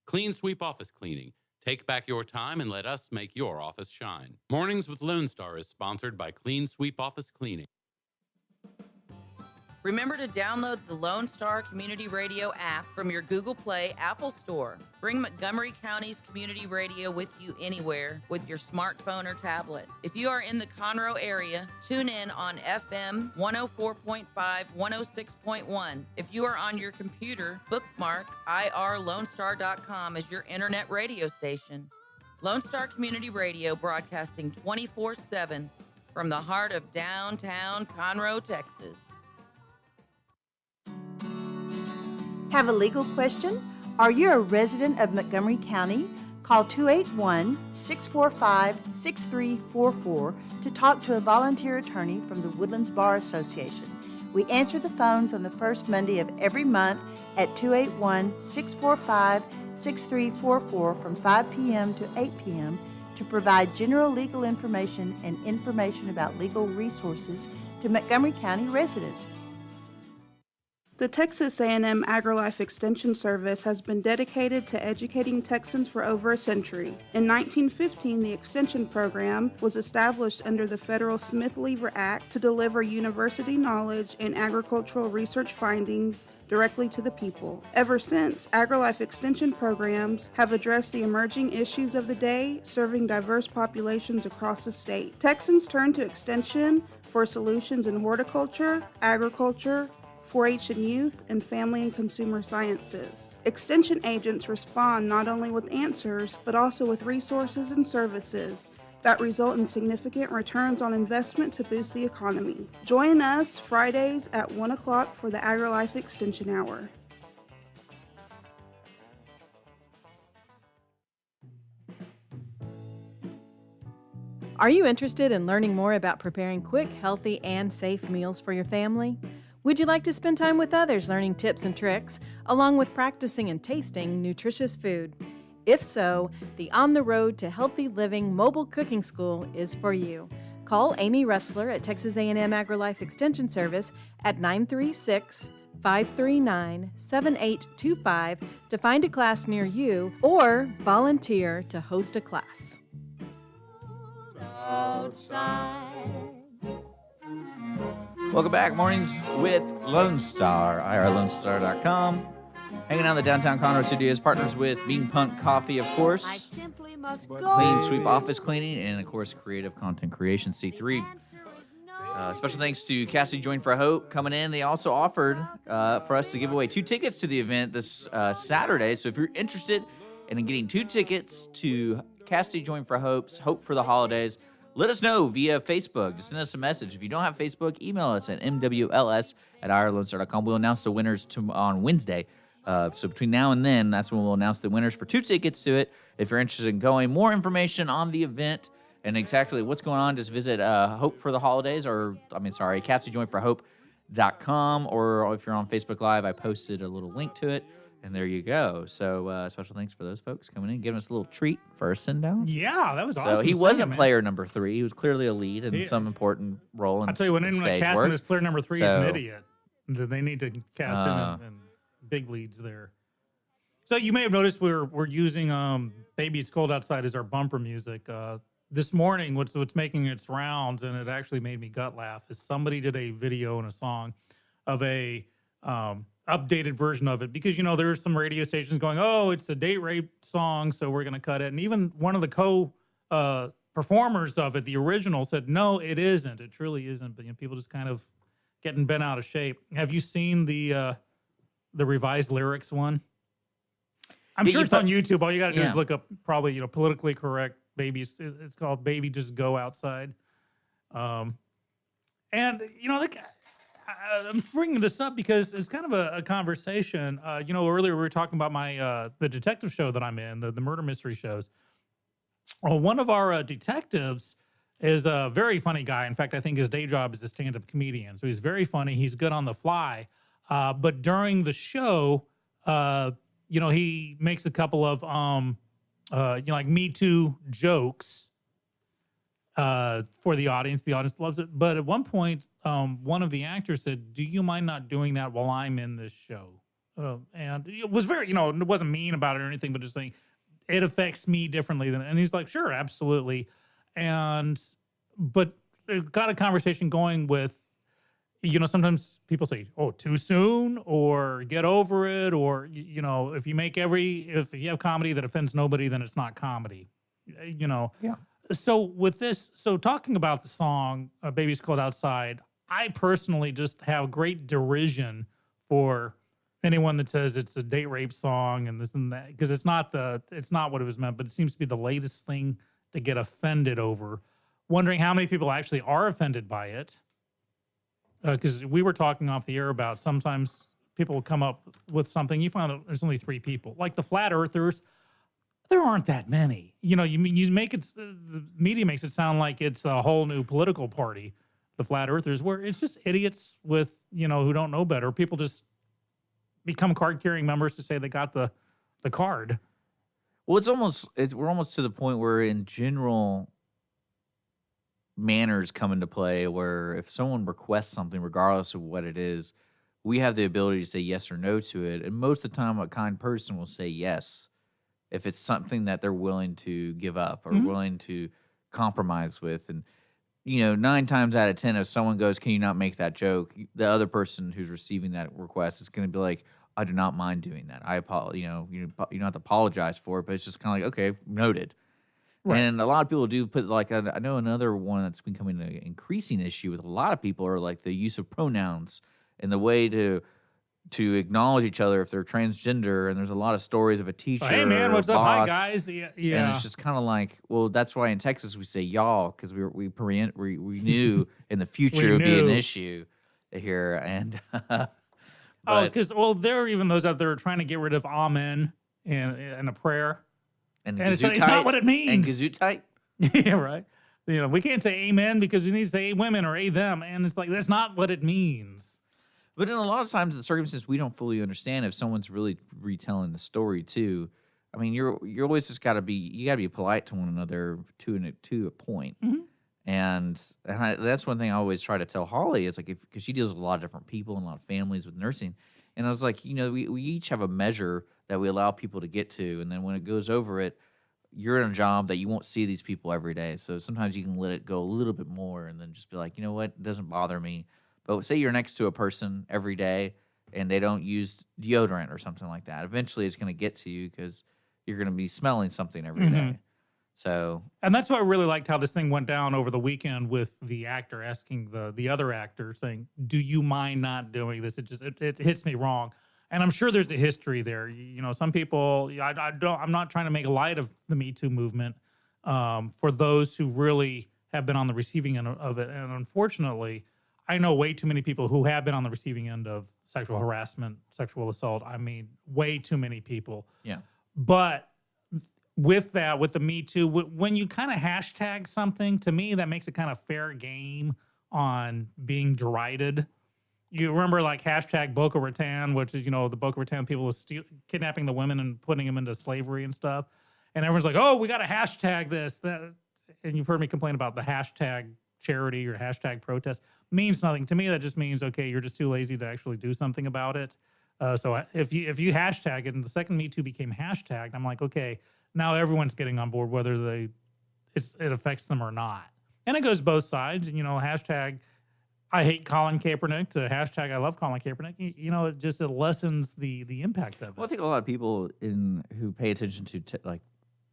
Clean Sweep Office Cleaning. Take back your time and let us make your office shine. Mornings with Lone Star is sponsored by Clean Sweep Office Cleaning. Remember to download the Lone Star Community Radio app from your Google Play Apple Store. Bring Montgomery County's community radio with you anywhere with your smartphone or tablet. If you are in the Conroe area, tune in on FM 104.5, 106.1. If you are on your computer, bookmark irlonestar.com as your internet radio station. Lone Star Community Radio broadcasting 24/7 from the heart of downtown Conroe, Texas. Have a legal question? Are you a resident of Montgomery County? Call 281-645-6344 to talk to a volunteer attorney from the Woodlands Bar Association. We answer the phones on the first Monday of every month at 281-645-6344 from 5 p.m. to 8 p.m. to provide general legal information and information about legal resources to Montgomery County residents. The Texas A&M AgriLife Extension Service has been dedicated to educating Texans for over a century. In 1915, the Extension Program was established under the federal Smith-Lever Act to deliver university knowledge and agricultural research findings directly to the people. Ever since, AgriLife Extension programs have addressed the emerging issues of the day, serving diverse populations across the state. Texans turn to Extension for solutions in horticulture, agriculture, 4-H and youth, and family and consumer sciences. Extension agents respond not only with answers, but also with resources and services that result in significant returns on investment to boost the economy. Join us Fridays at 1 o'clock for the AgriLife Extension Hour. Are you interested in learning more about preparing quick, healthy, and safe meals for your family? Would you like to spend time with others learning tips and tricks, along with practicing and tasting nutritious food? If so, the On the Road to Healthy Living Mobile Cooking School is for you. Call Amy Ressler at Texas A&M AgriLife Extension Service at 936-539-7825 to find a class near you or volunteer to host a class. Outside. Welcome back, Mornings with Lone Star, irlonestar.com. Hanging out in the downtown Conroe studios, partners with Bean Punt Coffee, of course. I simply must go. Clean Sweep Office Cleaning, and of course, Creative Content Creation, C3. Special thanks to Cassidy Join for Hope coming in. They also offered for us to give away 2 tickets to the event this Saturday. So if you're interested in getting 2 tickets to Cassidy Join for Hope's Hope for the Holidays, let us know via Facebook. Just send us a message. If you don't have Facebook, email us at mwls@irlonestar.com. We'll announce the winners on Wednesday. So between now and then, that's when we'll announce the winners for 2 tickets to it. If you're interested in going, more information on the event and exactly what's going on, just visit Hope for the Holidays, CassidyJoinForHope.com, or if you're on Facebook Live, I posted a little link to it. And there you go. So special thanks for those folks coming in, giving us a little treat for our send-down. Yeah, that was awesome. So he singing, wasn't man. player number 3. He was clearly a lead in some important role in I'll tell you, when anyone stage casting work. as player number 3 is So, an idiot. They need to cast him in big leads there. So you may have noticed we're using "Baby It's Cold Outside" as our bumper music. This morning, what's making its rounds, and it actually made me gut laugh, is somebody did a video and a song of a updated version of it, because there's some radio stations going, oh, it's a date rape song, so we're going to cut it. And even one of the performers of it, the original, said, no, it isn't. It truly isn't. But people just kind of getting bent out of shape. Have you seen the revised lyrics one? I'm sure it's on YouTube. All you got to do is look up probably politically correct baby. It's called "Baby Just Go Outside." And I'm bringing this up because it's kind of a conversation. Earlier we were talking about my the detective show that I'm in, the murder mystery shows. Well, one of our detectives is a very funny guy. In fact, I think his day job is a stand-up comedian. So he's very funny. He's good on the fly. But during the show, he makes a couple of like Me Too jokes for the audience. The audience loves it. But at one point, one of the actors said, do you mind not doing that while I'm in this show? And it was very, it wasn't mean about it or anything, but just saying it affects me differently than, and he's like, sure, absolutely. But it got a conversation going with, sometimes people say, oh, too soon, or get over it, or, if you have comedy that offends nobody, then it's not comedy, Yeah. So with this, talking about the song "Baby's Cold Outside," I personally just have great derision for anyone that says it's a date rape song and this and that, because it's not what it was meant, but it seems to be the latest thing to get offended over. Wondering how many people actually are offended by it, because we were talking off the air about sometimes people will come up with something, you find out there's only 3 people, like the flat earthers. There aren't that many. You make it, the media makes it sound like it's a whole new political party, the flat earthers, where it's just idiots with, who don't know better. People just become card-carrying members to say they got the card. Well, we're almost to the point where in general manners come into play, where if someone requests something, regardless of what it is, we have the ability to say yes or no to it. And most of the time, a kind person will say yes if it's something that they're willing to give up or willing to compromise with. And 9 times out of 10, if someone goes, can you not make that joke? The other person who's receiving that request is going to be like, I do not mind doing that. I apologize. You don't have to apologize for it, but it's just kind of like, okay, noted. Right. And a lot of people do put, like, I know another one that's becoming an increasing issue with a lot of people are like the use of pronouns and the way to acknowledge each other if they're transgender. And there's a lot of stories of a teacher. Hey man, or what's up? Hi boss, guys. Yeah. And it's just kind of like, well, that's why in Texas we say y'all, because we knew in the future it would be an knew. issue here. And because there are even those out there trying to get rid of amen and a prayer, and it's not what it means. And Gesundheit. Yeah, right. We can't say amen because we need to say women or a them, and it's like that's not what it means. But in a lot of times, the circumstances we don't fully understand if someone's really retelling the story too. I mean, you're always just got to be polite to one another to a point. Mm-hmm. And that's one thing I always try to tell Holly. It's like because she deals with a lot of different people and a lot of families with nursing, and I was like, we each have a measure that we allow people to get to, and then when it goes over it, you're in a job that you won't see these people every day. So sometimes you can let it go a little bit more, and then just be like, you know what, it doesn't bother me. But say you're next to a person every day and they don't use deodorant or something like that. Eventually, it's going to get to you because you're going to be smelling something every day. So, and that's why I really liked how this thing went down over the weekend with the actor asking the other actor saying, "Do you mind not doing this?" It hits me wrong, and I'm sure there's a history there. Some people. I'm not trying to make light of the Me Too movement for those who really have been on the receiving end of it, and unfortunately, I know way too many people who have been on the receiving end of sexual harassment, sexual assault. I mean, way too many people. Yeah. But with the Me Too, when you kind of hashtag something, to me, that makes it kind of fair game on being derided. You remember like hashtag Boca Raton, which is, the Boca Raton people was kidnapping the women and putting them into slavery and stuff. And everyone's like, oh, we got to hashtag this. And you've heard me complain about the hashtag charity or hashtag protest. Means nothing to me. That just means, okay, you're just too lazy to actually do something about it. So if you hashtag it, and the second Me Too became hashtagged, I'm like, okay, now everyone's getting on board, whether it affects them or not. And it goes both sides. Hashtag I hate Colin Kaepernick to hashtag I love Colin Kaepernick. It lessens the impact of it. Well, I think a lot of people who pay attention to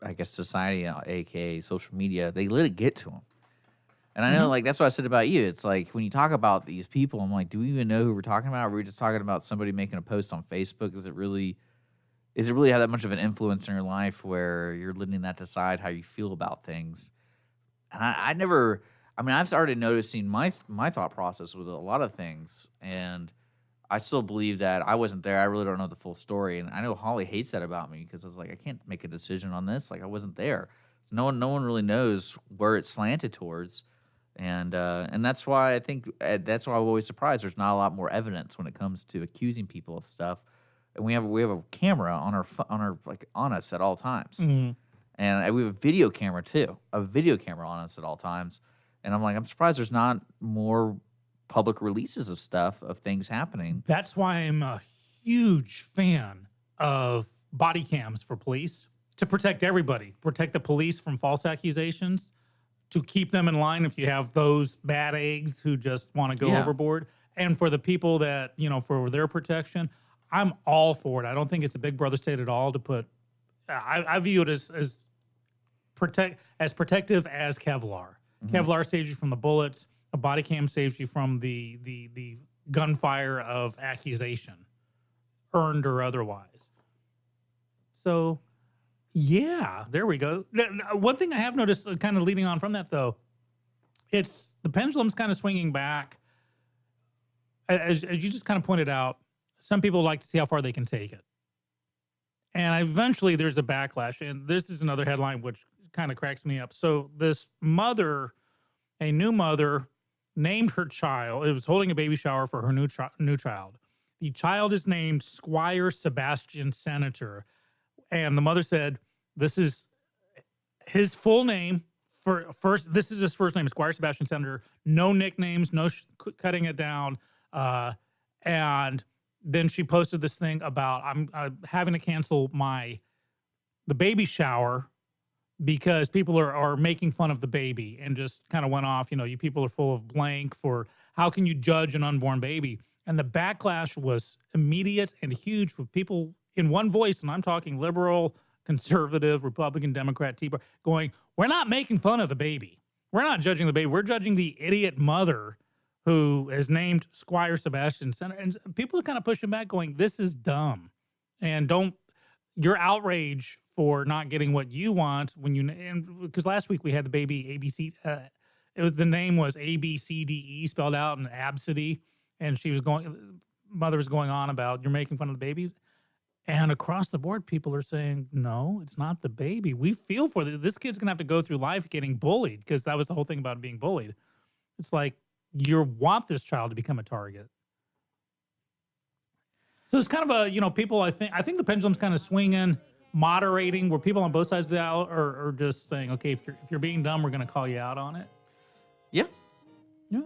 I guess society, aka social media, they let it get to them. And I know, that's what I said about you. It's like when you talk about these people, I'm like, do we even know who we're talking about? Or are we just talking about somebody making a post on Facebook? Does it really have that much of an influence in your life where you're letting that decide how you feel about things? And I've started noticing my thought process with a lot of things, and I still believe that I wasn't there. I really don't know the full story, and I know Holly hates that about me because I was like, I can't make a decision on this. Like I wasn't there. So no one really knows where it's slanted towards. And that's why I think that's why I'm always surprised there's not a lot more evidence when it comes to accusing people of stuff. And we have a camera on us at all times, and we have a video camera too, on us at all times. And I'm like, I'm surprised there's not more public releases of stuff of things happening. That's why I'm a huge fan of body cams for police to protect everybody, protect the police from false accusations, to keep them in line if you have those bad eggs who just want to go overboard. And for the people that, for their protection, I'm all for it. I don't think it's a big brother state at all to put, I view it as protective as Kevlar. Kevlar saves you from the bullets. A body cam saves you from the gunfire of accusation, earned or otherwise. So, yeah, there we go. One thing I have noticed, kind of leading on from that, though, it's the pendulum's kind of swinging back. As you just kind of pointed out, some people like to see how far they can take it. And eventually there's a backlash. And this is another headline which kind of cracks me up. So this mother, a new mother, named her child. It was holding a baby shower for her new child. The child is named Squire Sebastian Senator. And the mother said, this is his full name. This is his first name, Squire Sebastian Senator. No nicknames, no cutting it down. And then she posted this thing about I'm having to cancel the baby shower because people are making fun of the baby, and just kind of went off, you people are full of blank for how can you judge an unborn baby? And the backlash was immediate and huge with people in one voice, and I'm talking liberal, conservative, Republican, Democrat, Tea Party, going, we're not making fun of the baby. We're not judging the baby. We're judging the idiot mother who is named Squire Sebastian Center, and people are kind of pushing back, going, "This is dumb," and your outrage for not getting what you want when you and because last week we had the baby ABC. The name was ABCDE spelled out in Absidy, and mother was going on about you're making fun of the baby. And across the board, people are saying, no, it's not the baby. We feel for this kid's going to have to go through life getting bullied, because that was the whole thing about being bullied. It's like you want this child to become a target. So it's kind of people, I think the pendulum's kind of swinging, moderating, where people on both sides of the aisle are just saying, okay, if you're being dumb, we're going to call you out on it. Yeah. Yeah.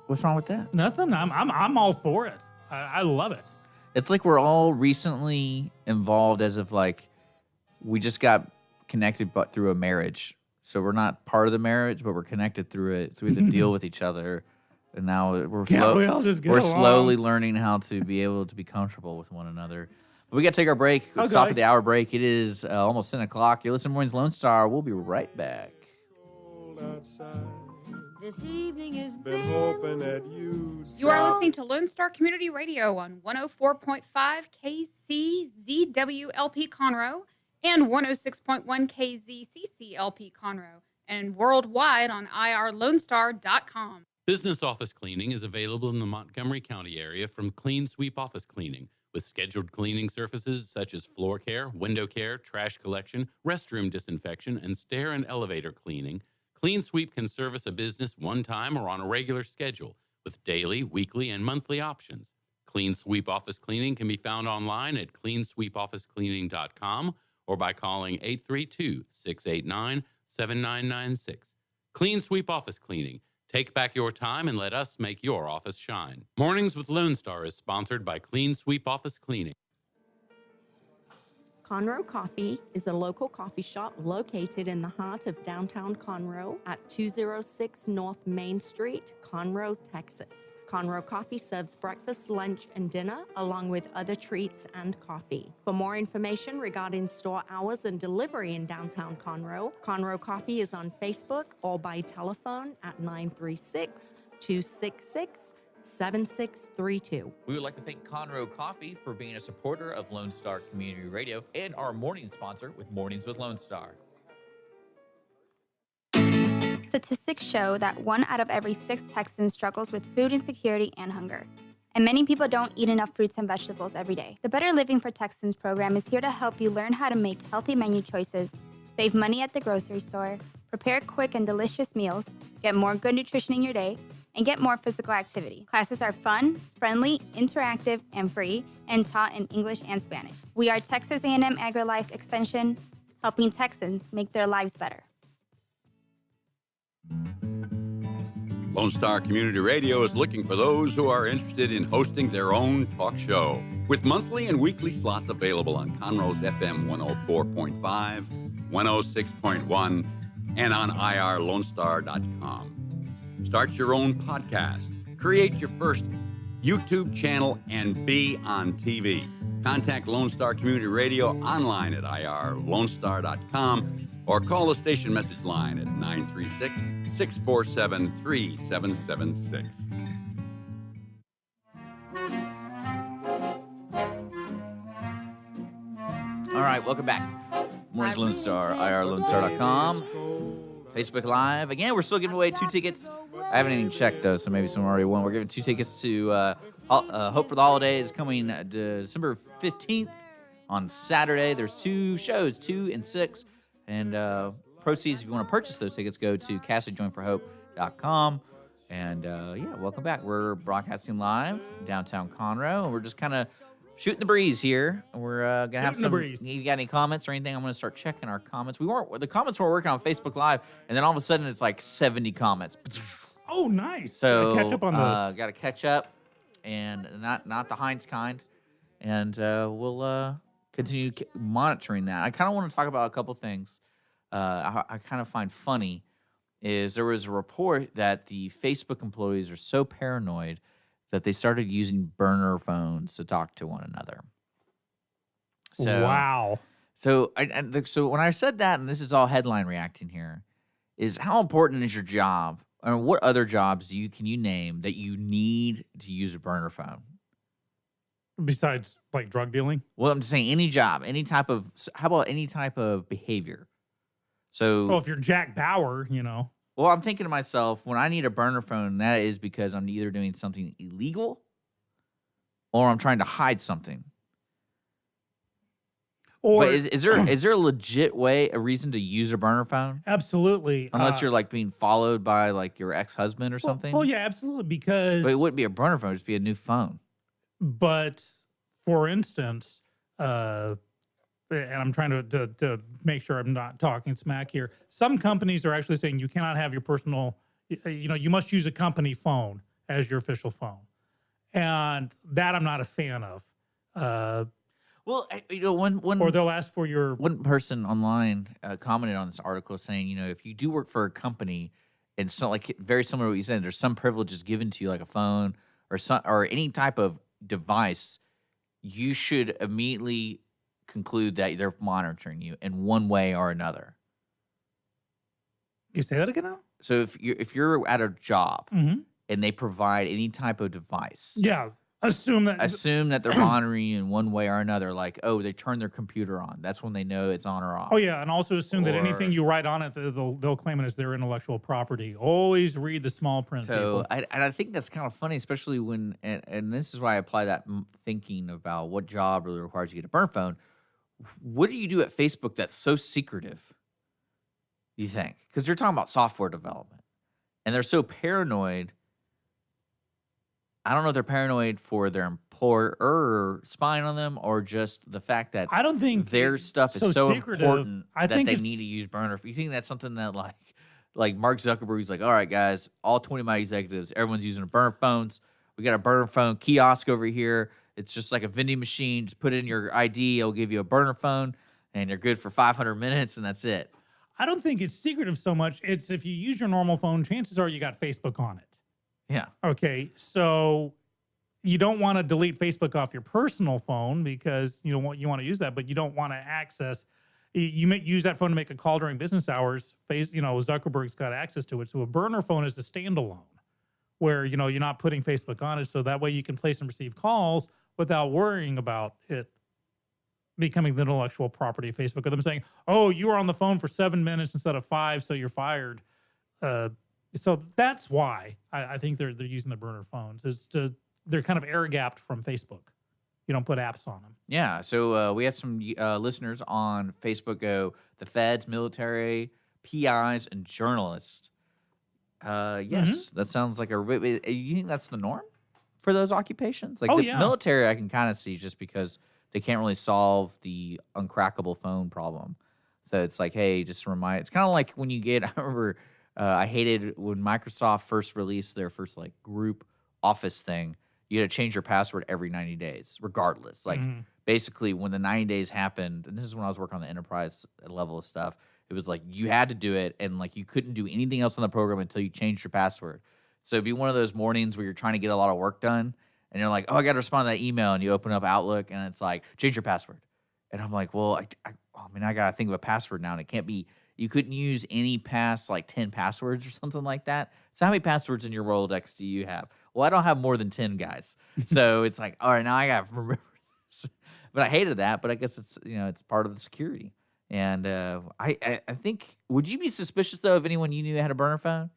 What's wrong with that? Nothing. I'm all for it. I love it. It's like we're all recently involved, as if like we just got connected but through a marriage. So we're not part of the marriage, but we're connected through it. So we have to deal with each other. And now we're slowly learning how to be able to be comfortable with one another. But we got to take our break. Okay. Stop at the hour break. It is almost 10 o'clock. You're listening to Mornings Lone Star. We'll be right back. This evening has Been hoping that you. You are listening to Lone Star Community Radio on 104.5 KCZWLP Conroe and 106.1 KZCCLP Conroe, and worldwide on irlonestar.com. Business office cleaning is available in the Montgomery County area from Clean Sweep Office Cleaning, with scheduled cleaning services such as floor care, window care, trash collection, restroom disinfection, and stair and elevator cleaning. Clean Sweep can service a business one time or on a regular schedule with daily, weekly, and monthly options. Clean Sweep Office Cleaning can be found online at cleansweepofficecleaning.com or by calling 832-689-7996. Clean Sweep Office Cleaning. Take back your time and let us make your office shine. Mornings with Lone Star is sponsored by Clean Sweep Office Cleaning. Conroe Coffee is a local coffee shop located in the heart of downtown Conroe at 206 North Main Street, Conroe, Texas. Conroe Coffee serves breakfast, lunch, and dinner, along with other treats and coffee. For more information regarding store hours and delivery in downtown Conroe, Conroe Coffee is on Facebook or by telephone at 936-266-7632. We would like to thank Conroe Coffee for being a supporter of Lone Star Community Radio and our morning sponsor with Mornings with Lone Star. Statistics show that 1 out of every 6 Texans struggles with food insecurity and hunger. And many people don't eat enough fruits and vegetables every day. The Better Living for Texans program is here to help you learn how to make healthy menu choices, save money at the grocery store, prepare quick and delicious meals, get more good nutrition in your day, and get more physical activity. Classes are fun, friendly, interactive, and free, and taught in English and Spanish. We are Texas A&M AgriLife Extension, helping Texans make their lives better. Lone Star Community Radio is looking for those who are interested in hosting their own talk show. With monthly and weekly slots available on Conroe's FM 104.5, 106.1, and on irlonestar.com. Start your own podcast, create your first YouTube channel, and be on TV. Contact Lone Star Community Radio online at irlonestar.com or call the station message line at 936-647-3776. All right, welcome back. Mornings Lone Star, irlonestar.com. Facebook Live. Again, we're still giving away 2 tickets. I haven't even checked, though, so maybe someone already won. We're giving 2 tickets to Hope for the Holidays coming December 15th on Saturday. There's 2 shows, 2 and 6. And proceeds, if you want to purchase those tickets, go to CastleJoinForHope.com. And, yeah, welcome back. We're broadcasting live downtown Conroe, and we're just kind of shooting the breeze here. We're going to have some. You got any comments or anything? I'm going to start checking our comments. The comments we're working on Facebook Live, and then all of a sudden it's like 70 comments. Oh, nice. So Gotta catch up on those. Got to catch up, and not the Heinz kind. And we'll continue monitoring that. I kind of want to talk about a couple things. I kind of find funny is there was a report that the Facebook employees are so paranoid that they started using burner phones to talk to one another. So, wow. So so when I said that, and this is all headline reacting here, is how important is your job or what other jobs can you name that you need to use a burner phone? Besides like drug dealing? Well, I'm just saying any job, how about any type of behavior? So, Well, if you're Jack Bauer, well, I'm thinking to myself, when I need a burner phone, that is because I'm either doing something illegal or I'm trying to hide something. Or But is there a legit a reason to use a burner phone? Absolutely. Unless you're like being followed by like your ex-husband or something? Well, yeah, absolutely. Because But it wouldn't be a burner phone, it'd just be a new phone. But for instance, and I'm trying to make sure I'm not talking smack here. Some companies are actually saying you cannot have your personal, you must use a company phone as your official phone. And that I'm not a fan of. Well, or they'll ask for your. One person online commented on this article saying, if you do work for a company, and so like very similar to what you said, there's some privileges given to you, like a phone or any type of device, you should immediately conclude that they're monitoring you in one way or another. Can you say that again now? So if you're at a job Mhm. and they provide any type of device, Yeah. Assume that they're monitoring you in one way or another. Like, oh, they turn their computer on. That's when they know it's on or off. Oh yeah, and also assume that anything Or- you write on it, they'll claim it as their intellectual property. Always read the small print. So people. I think that's kind of funny, especially when, and this is why I apply that thinking about what job really requires you to get a burner phone. What do you do at Facebook that's so secretive, you think? Because you're talking about software development, and they're so paranoid. I don't know if they're paranoid for their employer spying on them or just the fact that I don't think their stuff is so so secretive. important I that think they it's- need to use burner. You think that's something that like Mark Zuckerberg's like, all right, guys, all 20 of my executives, everyone's using burner phones. We got a burner phone kiosk over here. It's just like a vending machine. Just put in your ID. It'll give you a burner phone, and you're good for 500 minutes, and that's it. I don't think it's secretive so much. It's if you use your normal phone, chances are you got Facebook on it. Yeah. Okay, so you don't want to delete Facebook off your personal phone because you want to use that, but you don't want to access. You may use that phone to make a call during business hours. Zuckerberg's got access to it. So a burner phone is the standalone, where you're not putting Facebook on it, so that way you can place and receive calls without worrying about it becoming the intellectual property of Facebook, or them saying, "Oh, you were on the phone for 7 minutes instead of 5, so you're fired." So that's why I think they're using the burner phones. They're kind of air gapped from Facebook. You don't put apps on them. Yeah. So we had some listeners on Facebook go, the feds, military, PIs, and journalists. Yes, that sounds like you think that's the norm for those occupations? Like Oh, the yeah. military, I can kind of see just because they can't really solve the uncrackable phone problem. So it's like, hey, just remind. It's kind of like when you get. I remember I hated when Microsoft first released their first like group Office thing. You had to change your password every 90 days, regardless. Like basically, when the 90 days happened, and this is when I was working on the enterprise level of stuff. It was like you had to do it, and like you couldn't do anything else on the program until you changed your password. So it'd be one of those mornings where you're trying to get a lot of work done, and you're like, "Oh, I got to respond to that email," and you open up Outlook, and it's like, "Change your password." And I'm like, "Well, I got to think of a password now, and it can't be. You couldn't use any past like 10 passwords or something like that. So how many passwords in your Rolodex do you have? Well, I don't have more than 10 guys. So it's like, all right, now I got to remember this. But I hated that. But I guess it's it's part of the security. And I think, would you be suspicious though if anyone you knew had a burner phone?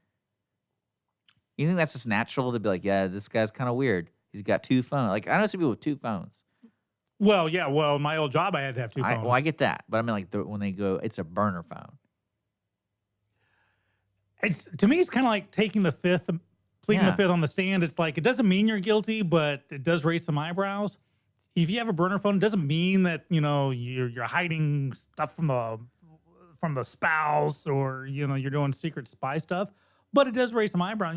You think that's just natural to be like, yeah, this guy's kind of weird. He's got two phones. Like I know some people with two phones. Well, yeah. Well, my old job, I had to have two phones. I get that, but I mean, like when they go, it's a burner phone. To me, it's kind of like taking the fifth, pleading Yeah. the fifth on the stand. It's like it doesn't mean you're guilty, but it does raise some eyebrows. If you have a burner phone, it doesn't mean that you're hiding stuff from the spouse or you're doing secret spy stuff. But it does raise some eyebrows.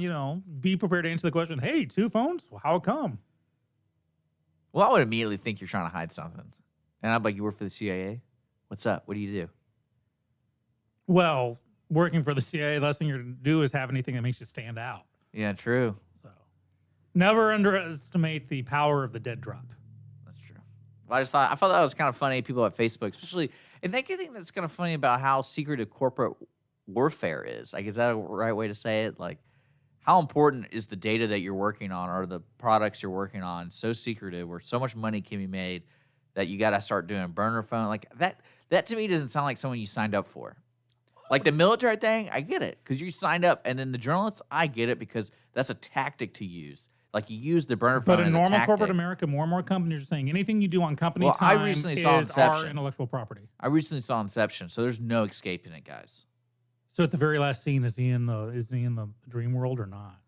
Be prepared to answer the question. Hey, two phones? Well, how come? Well, I would immediately think you're trying to hide something. And I'm like, you work for the CIA? What's up? What do you do? Well, working for the CIA, the last thing you're going to do is have anything that makes you stand out. Yeah, true. Never underestimate the power of the dead drop. Well, I thought that was kind of funny. People at Facebook, especially, and I think that's kind of funny about how secretive corporate warfare is. Like, is that a right way to say it? Like, how important is the data that you're working on or the products you're working on so secretive where so much money can be made that you got to start doing burner phone like that? That to me doesn't sound like someone you signed up for. Like the military thing, I get it because you signed up, and then the journalists, I get it because that's a tactic to use. Like you use the burner phone. But in as a normal corporate tactic. America, more and more companies are saying anything you do on company Well, I time recently is saw our Inception. intellectual property. I recently saw Inception, so there's no escaping it, guys. So at the very last scene, is he in the dream world or not?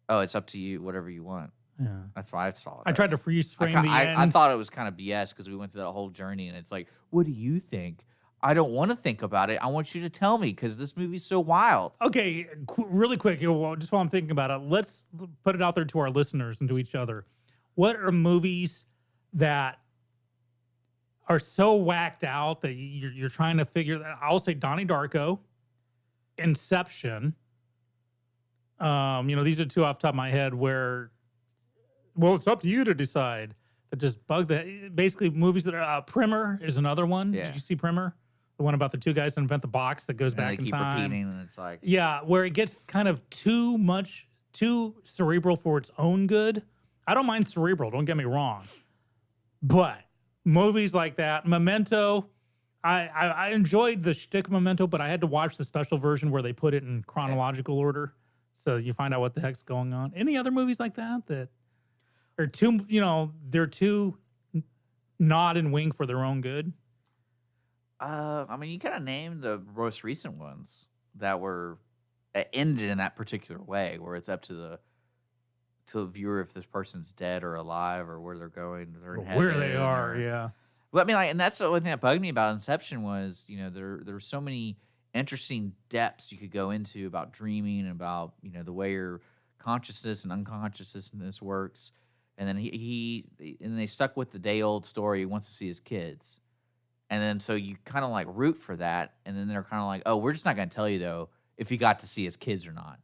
Oh, it's up to you, whatever you want. Yeah, that's why I saw it. I tried to freeze frame the I end. thought it was kind of BS because we went through that whole journey, and it's like, what do you think? I don't want to think about it. I want you to tell me because this movie's so wild. Okay, really quick, just while I'm thinking about it, let's put it out there to our listeners and to each other. What are movies that are so whacked out that you're trying to figure that? I'll say Donnie Darko, Inception. These are two off the top of my head where, well, it's up to you to decide. That just bug that. Basically, movies that are Primer is another one. Yeah. Did you see Primer? The one about the two guys that invent the box that goes And back they in keep time. repeating, and it's like, Yeah, where it gets kind of too cerebral for its own good. I don't mind cerebral, don't get me wrong. But movies like that, Memento, I enjoyed the shtick Memento, but I had to watch the special version where they put it in chronological order. So you find out what the heck's going on. Any other movies like that are too, they're too nod and wink for their own good? I mean, you kind of named the most recent ones that were that ended in that particular way, where it's up to the viewer if this person's dead or alive or where they're going, they're in Where heaven they are, or- yeah. Well, I mean, and that's the one thing that bugged me about Inception was, there were so many interesting depths you could go into about dreaming and about, the way your consciousness and unconsciousness works. And then and they stuck with the day old story. He wants to see his kids. And then so you kind of like root for that. And then they're kind of like, oh, we're just not going to tell you though, if he got to see his kids or not.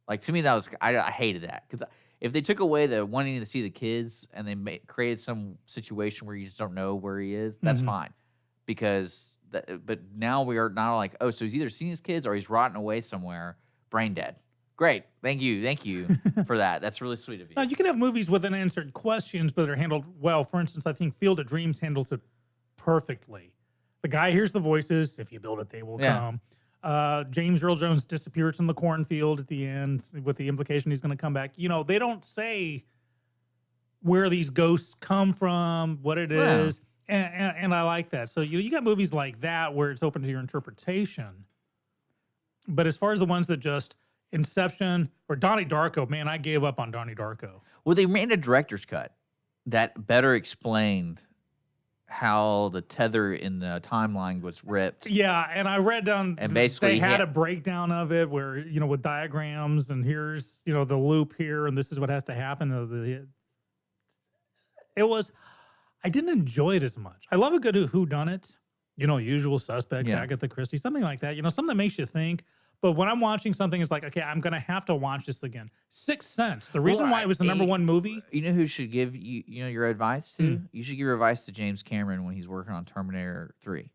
Like to me, that was, I hated that because if they took away the wanting to see the kids and they created some situation where you just don't know where he is, that's Mhm. fine. Because, but now we are now like, oh, so he's either seen his kids or he's rotting away somewhere, brain dead. Great. Thank you for that. That's really sweet of you. Now, you can have movies with unanswered questions, but they're handled well. For instance, I think Field of Dreams handles it perfectly. The guy hears the voices. If you build it, they will Yeah. come. James Earl Jones disappears in the cornfield at the end with the implication he's going to come back. They don't say where these ghosts come from, what it Yeah. is, and I like that. So you got movies like that where it's open to your interpretation. But as far as the ones that just Inception or Donnie Darko, man, I gave up on Donnie Darko. Well, they made a director's cut that better explained how the tether in the timeline was ripped. Yeah, and I read down And basically they had he- a breakdown of it where, with diagrams and here's, the loop here and this is what has to happen. I didn't enjoy it as much. I love a good whodunit, Usual Suspects, Yeah. Agatha Christie, something like that, something that makes you think. But when I'm watching something, it's like, okay, I'm going to have to watch this again. Sixth Sense, the reason why it was the number one movie. You know who should give you, your advice to? You should give your advice to James Cameron when he's working on Terminator 3.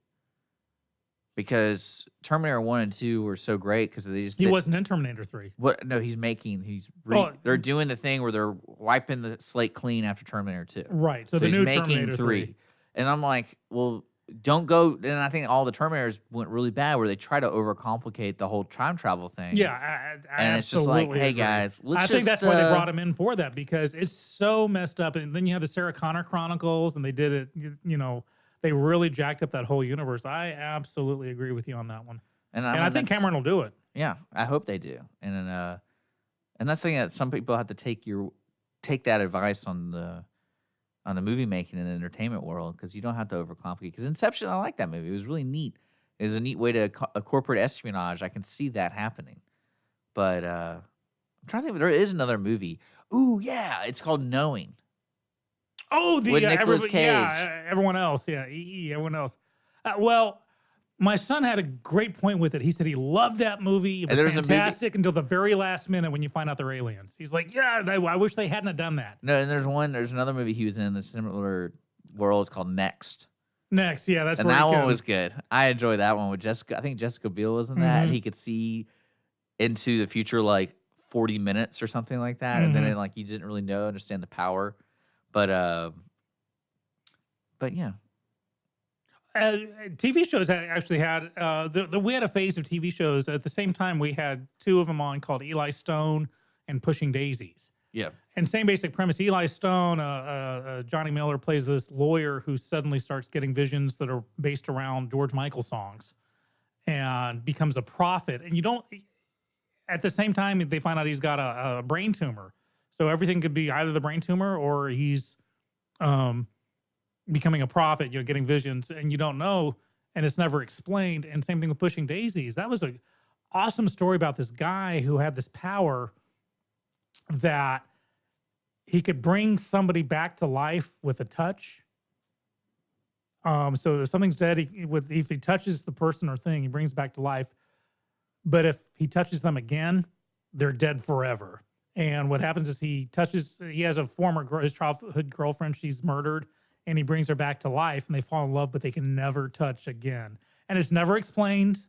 Because Terminator 1 and 2 were so great because they just He wasn't in Terminator 3. What? No, they're doing the thing where they're wiping the slate clean after Terminator 2. Right, so the he's new making Terminator 3. And I'm like, well, don't go. And I think all the Terminators went really bad where they try to overcomplicate the whole time travel thing. Yeah, I and it's just like, absolutely hey agree. guys, let's I just, think that's why they brought him in for that because it's so messed up. And then you have the Sarah Connor Chronicles, and they did it. They really jacked up that whole universe. I absolutely agree with you on that one. And I think Cameron will do it. Yeah, I hope they do. And that's the thing that some people have to take that advice on the movie making and entertainment world because you don't have to overcomplicate. Because Inception, I like that movie. It was really neat. It was a neat way to a corporate espionage. I can see that happening. But I'm trying to think. There is another movie. Ooh, yeah, it's called Knowing. Oh, With Nicolas Cage. Yeah, everyone else. Yeah, everyone else. Well, my son had a great point with it. He said he loved that movie. It And was there's a movie- fantastic until the very last minute when you find out they're aliens. He's like, yeah, I wish they hadn't have done that. No, and there's another movie he was in the similar world. It's called Next. Next, yeah, that's And where that he one can- was good. I enjoyed that one with Jessica. I think Jessica Biel was in that. And Mhm. he could see into the future like 40 minutes or something like that, and then like you didn't really understand the power, but yeah. TV shows actually had we had a phase of TV shows at the same time. We had two of them on called Eli Stone and Pushing Daisies. Yeah. And same basic premise. Eli Stone, Johnny Miller plays this lawyer who suddenly starts getting visions that are based around George Michael songs and becomes a prophet. And you don't, at the same time, they find out he's got a brain tumor. So everything could be either the brain tumor or he's becoming a prophet, getting visions, and you don't know, and it's never explained. And same thing with Pushing Daisies. That was an awesome story about this guy who had this power that he could bring somebody back to life with a touch. So if something's dead, if he touches the person or thing, he brings back to life. But if he touches them again, they're dead forever. And what happens is he has a his childhood girlfriend, she's murdered, and he brings her back to life, and they fall in love, but they can never touch again. And it's never explained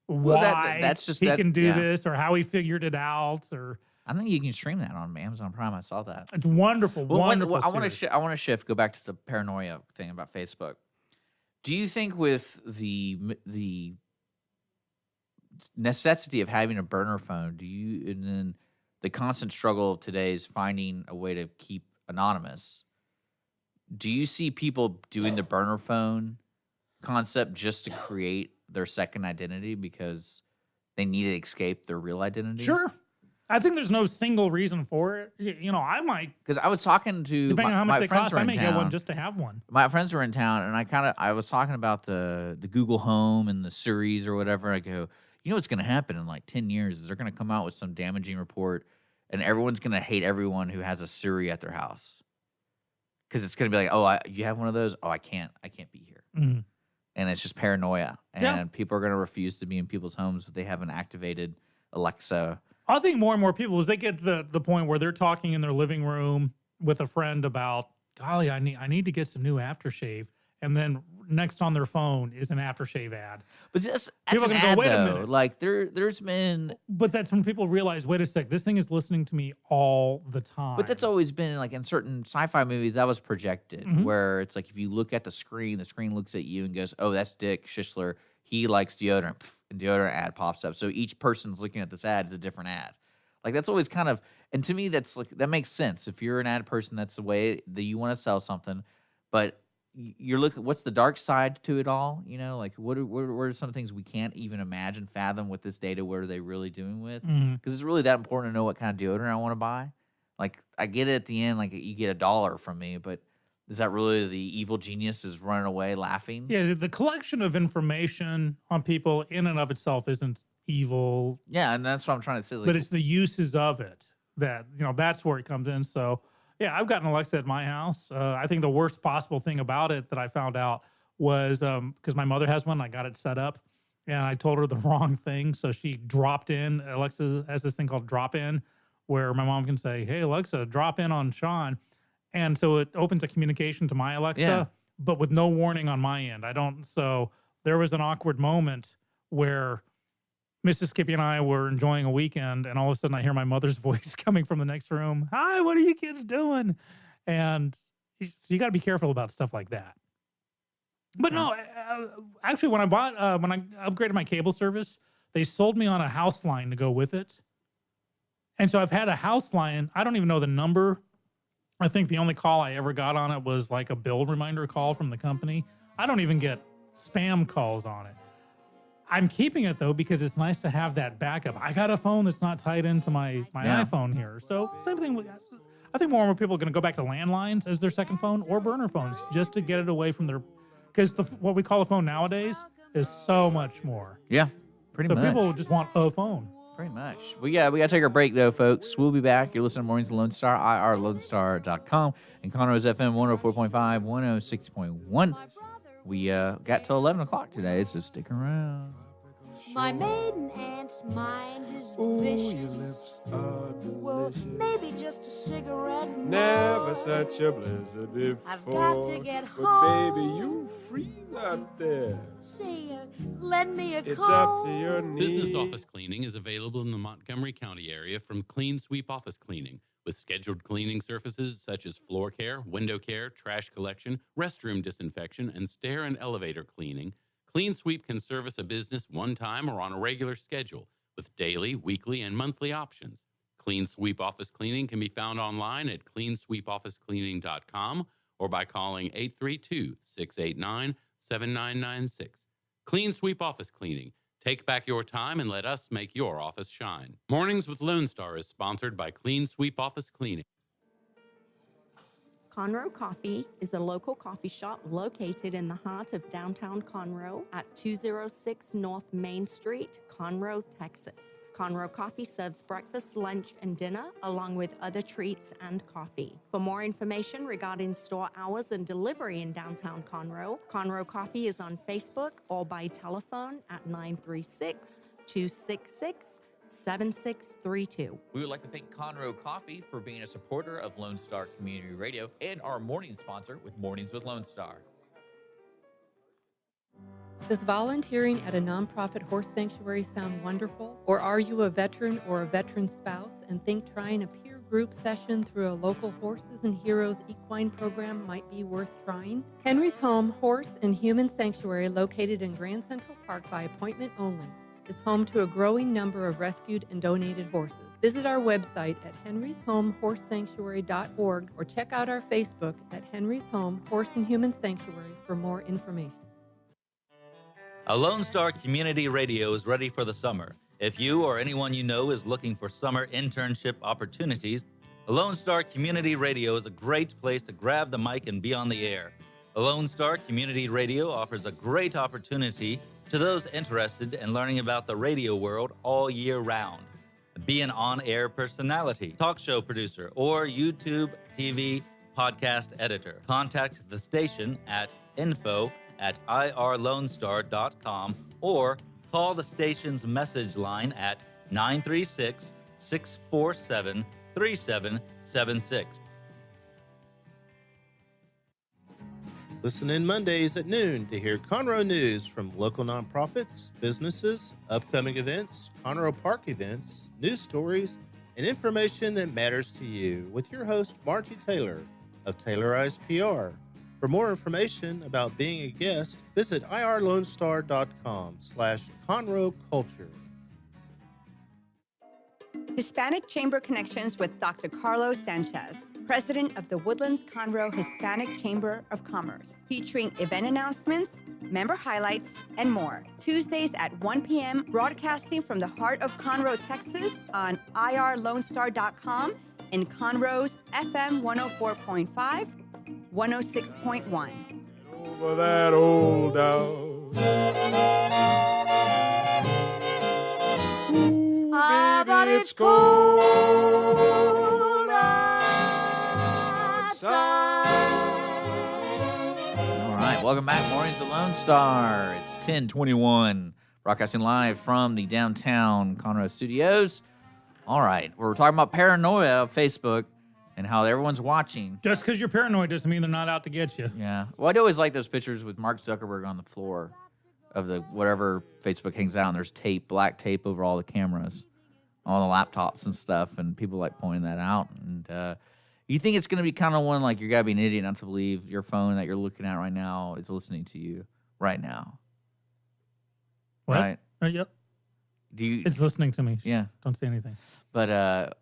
why he can do this or how he figured it out. Or I think you can stream that on Amazon Prime. I saw that. It's wonderful, wonderful. I want to shift. Go back to the paranoia thing about Facebook. Do you think with the necessity of having a burner phone, and then the constant struggle of today is finding a way to keep anonymous? Do you see people doing the burner phone concept just to create their second identity because they need to escape their real identity? Sure. I think there's no single reason for it. I might. Because I was talking to depending on how much they friends cost, were I in may town. get one just to have one. My friends were in town, and I was talking about the Google Home and the Siris or whatever. I go, what's going to happen in like 10 years is they're going to come out with some damaging report, and everyone's going to hate everyone who has a Siri at their house. Because it's going to be like, you have one of those? Oh, I can't be here. Mhm. And it's just paranoia. And people are going to refuse to be in people's homes if they have an activated Alexa. I think more and more people, as they get to the point where they're talking in their living room with a friend about, golly, I need to get some new aftershave. And then next on their phone is an aftershave ad. But that's People an are gonna ad, go, wait a though. minute. Like, there's been... But that's when people realize, wait a sec, this thing is listening to me all the time. But that's always been, like, in certain sci-fi movies, that was projected, Mhm. where it's like if you look at the screen looks at you and goes, oh, that's Dick Schistler. He likes deodorant. Pff, and deodorant ad pops up. So each person's looking at this ad is a different ad. Like, that's always kind of... And to me, that's like that makes sense. If you're an ad person, that's the way that you want to sell something. But you're looking, what's the dark side to it all? Like what are some things we can't even imagine, fathom with this data? What are they really doing with? Because it's really that important to know what kind of deodorant I want to buy. Like, I get it at the end, like you get $1 from me, but is that really the evil genius is running away laughing? Yeah, the collection of information on people in and of itself isn't evil. Yeah, and that's what I'm trying to say. Like, But it's the uses of it that, that's where it comes in. So, yeah, I've got an Alexa at my house. I think the worst possible thing about it that I found out was because my mother has one, I got it set up, and I told her the wrong thing. So she dropped in. Alexa has this thing called drop in, where my mom can say, hey, Alexa, drop in on Sean. And so it opens a communication to my Alexa, but with no warning on my end. So there was an awkward moment where Mrs. Skippy and I were enjoying a weekend, and all of a sudden I hear my mother's voice coming from the next room. Hi, what are you kids doing? And so you got to be careful about stuff like that. But no, actually, when I upgraded my cable service, they sold me on a house line to go with it. And so I've had a house line. I don't even know the number. I think the only call I ever got on it was like a bill reminder call from the company. I don't even get spam calls on it. I'm keeping it, though, because it's nice to have that backup. I got a phone that's not tied into my iPhone here. So same thing. I think more and more people are going to go back to landlines as their second phone or burner phones just to get it away from their... Because what we call a phone nowadays is so much more. Yeah, pretty much. So people just want a phone. Pretty much. We got to take our break, though, folks. We'll be back. You're listening to Mornings of Lone Star, irlonestar.com, and Conroe's FM 104.5, 106.1. We got till 11 o'clock today, so stick around. My maiden aunt's mind is Ooh, vicious. your lips are Well, delicious. maybe just a cigarette more. Never such a blizzard before. I've got to get But home. baby, you freeze out there. Say, lend me a It's comb. up to your knees. Business office cleaning is available in the Montgomery County area from Clean Sweep Office Cleaning, with scheduled cleaning services such as floor care, window care, trash collection, restroom disinfection, and stair and elevator cleaning. Clean Sweep can service a business one time or on a regular schedule, with daily, weekly, and monthly options. Clean Sweep Office Cleaning can be found online at cleansweepofficecleaning.com or by calling 832-689-7996. Clean Sweep Office Cleaning. Take back your time and let us make your office shine. Mornings with Lone Star is sponsored by Clean Sweep Office Cleaning. Conroe Coffee is a local coffee shop located in the heart of downtown Conroe at 206 North Main Street, Conroe, Texas. Conroe Coffee serves breakfast, lunch, and dinner, along with other treats and coffee. For more information regarding store hours and delivery in downtown Conroe, Conroe Coffee is on Facebook or by telephone at 936-266-7632. We would like to thank Conroe Coffee for being a supporter of Lone Star Community Radio and our morning sponsor with Mornings with Lone Star. Does volunteering at a nonprofit horse sanctuary sound wonderful? Or are you a veteran or a veteran spouse and think trying a peer group session through a local Horses and Heroes equine program might be worth trying? Henry's Home Horse and Human Sanctuary, located in Grand Central Park by appointment only, is home to a growing number of rescued and donated horses. Visit our website at henryshomehorsesanctuary.org or check out our Facebook at Henry's Home Horse and Human Sanctuary for more information. A Lone Star Community Radio is ready for the summer. If you or anyone you know is looking for summer internship opportunities, a Lone Star Community Radio is a great place to grab the mic and be on the air. A Lone Star Community Radio offers a great opportunity to those interested in learning about the radio world all year round. Be an on-air personality, talk show producer, or YouTube, TV, podcast editor. Contact the station at info@irlonestar.com or call the station's message line at 936-647-3776. Listen in Mondays at noon to hear Conroe news from local nonprofits, businesses, upcoming events, Conroe Park events, news stories, and information that matters to you with your host, Margie Taylor of Taylorized PR. For more information about being a guest, visit irlonestar.com/Conroe Culture. Hispanic Chamber Connections with Dr. Carlos Sanchez, President of the Woodlands Conroe Hispanic Chamber of Commerce, featuring event announcements, member highlights, and more. Tuesdays at 1 p.m., broadcasting from the heart of Conroe, Texas on irlonestar.com and Conroe's FM 104.5, 106.1. Over that old dog. But it's cold outside. All right, welcome back, Mornings with Lone Star. It's 10:21, broadcasting live from the downtown Conroe studios. All right, we're talking about paranoia of Facebook and how everyone's watching. Just because you're paranoid doesn't mean they're not out to get you. Yeah. Well, I always like those pictures with Mark Zuckerberg on the floor of the whatever Facebook hangs out, and there's tape, black tape over all the cameras, all the laptops and stuff, and people like pointing that out. And you think it's going to be kind of one like you got to be an idiot not to believe your phone that you're looking at right now is listening to you right now. What? Right? Yep. It's listening to me. Yeah. Don't say anything. But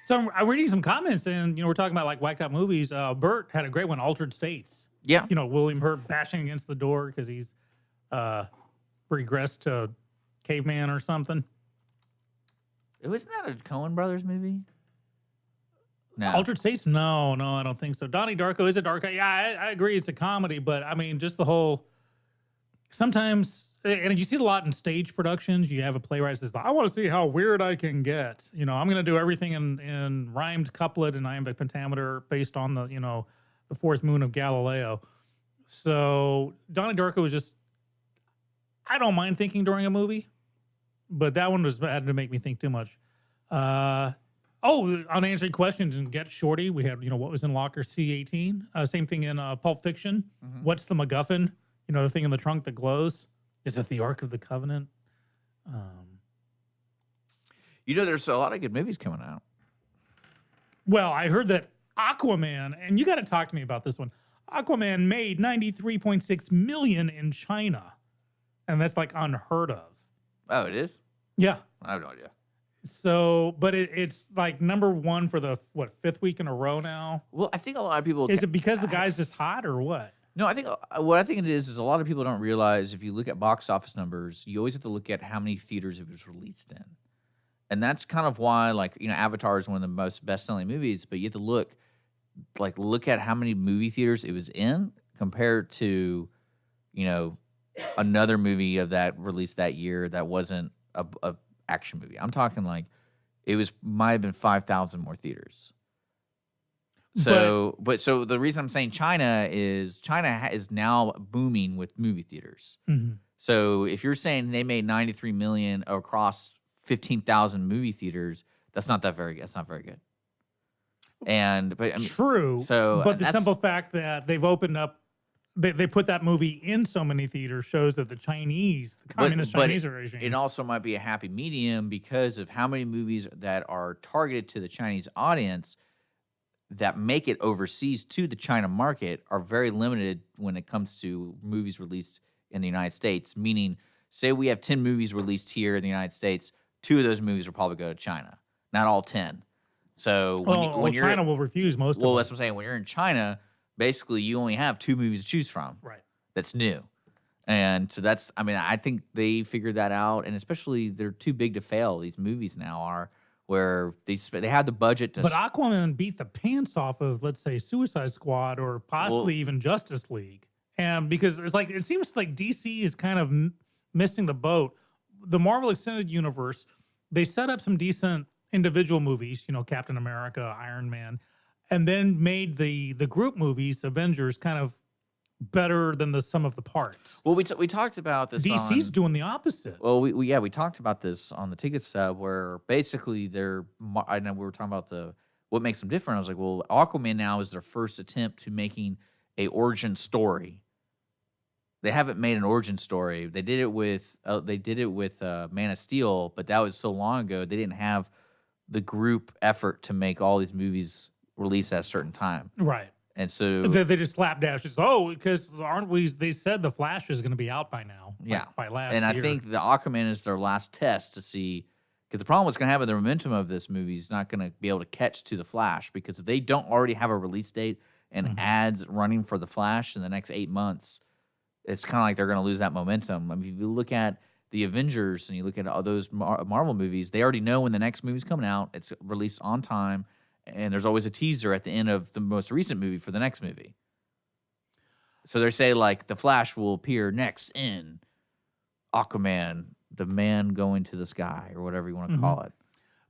So I'm reading some comments, and we're talking about like whacked out movies. Bert had a great one, Altered States. Yeah. William Hurt bashing against the door because he's regressed to caveman or something. Wasn't that a Coen Brothers movie? No. Altered States? No, I don't think so. Donnie Darko is a Darko. Yeah, I agree it's a comedy, but I mean, just the whole. Sometimes, and you see it a lot in stage productions. You have a playwright that says, "I want to see how weird I can get." I'm going to do everything in rhymed couplet and iambic pentameter based on the the fourth moon of Galileo. So Donnie Darko was just. I don't mind thinking during a movie. but that one had to make me think too much. On answering questions and Get Shorty, we had, what was in locker C-18. Same thing in Pulp Fiction. What's the MacGuffin? The thing in the trunk that glows. Is it the Ark of the Covenant? There's a lot of good movies coming out. Well, I heard that Aquaman, and you got to talk to me about this one. Aquaman made $93.6 million in China, and that's like unheard of. Oh, it is? Yeah. I have no idea. So, but it's like number one for the, fifth week in a row now? Well, I think a lot of people... Is it because the guy's just hot or what? No, I think what I think it is a lot of people don't realize if you look at box office numbers, you always have to look at how many theaters it was released in. And that's kind of why, Avatar is one of the most best-selling movies, but you have to look at how many movie theaters it was in compared to, another movie of that released that year that wasn't a action movie. I'm talking might have been 5,000 more theaters. So the reason I'm saying China is now booming with movie theaters. Mm-hmm. So if you're saying they made 93 million across 15,000 movie theaters, that's not very good. True. So, but the simple fact that they've opened up, they put that movie in so many theaters shows that the communist Chinese regime. It also might be a happy medium because of how many movies that are targeted to the Chinese audience that make it overseas to the China market are very limited when it comes to movies released in the United States. Meaning, say we have 10 movies released here in the United States, 2 of those movies will probably go to China, not all 10. So when China will refuse most of them. Well, that's what I'm saying. When you're in China, basically you only have 2 movies to choose from. Right. That's new. And so I think they figured that out. And especially they're too big to fail. These movies now are where they had the budget to. But Aquaman beat the pants off of, let's say, Suicide Squad or possibly even Justice League. And because it seems like DC is kind of missing the boat. The Marvel Extended Universe, they set up some decent individual movies, Captain America, Iron Man, and then made the group movies, Avengers, kind of better than the sum of the parts. Well, we talked about this. DC's doing the opposite. Well, we talked about this on the ticket stub, where basically I know we were talking about what makes them different. I was like, well, Aquaman now is their first attempt to making a origin story. They haven't made an origin story. They did it with Man of Steel, but that was so long ago. They didn't have the group effort to make all these movies release at a certain time. Right. And so they just slapdash. Because aren't we? They said the Flash is going to be out by now. Yeah, by last and year. I think the Aquaman is their last test to see. Because the problem what's going to happen, the momentum of this movie is not going to be able to catch to the Flash, because if they don't already have a release date and ads running for the Flash in the next 8 months, it's kind of like they're going to lose that momentum. I mean, if you look at the Avengers and you look at all those Marvel movies, they already know when the next movie's coming out. It's released on time, and there's always a teaser at the end of the most recent movie for the next movie. So they say the Flash will appear next in Aquaman, the man going to the sky, or whatever you want to call it.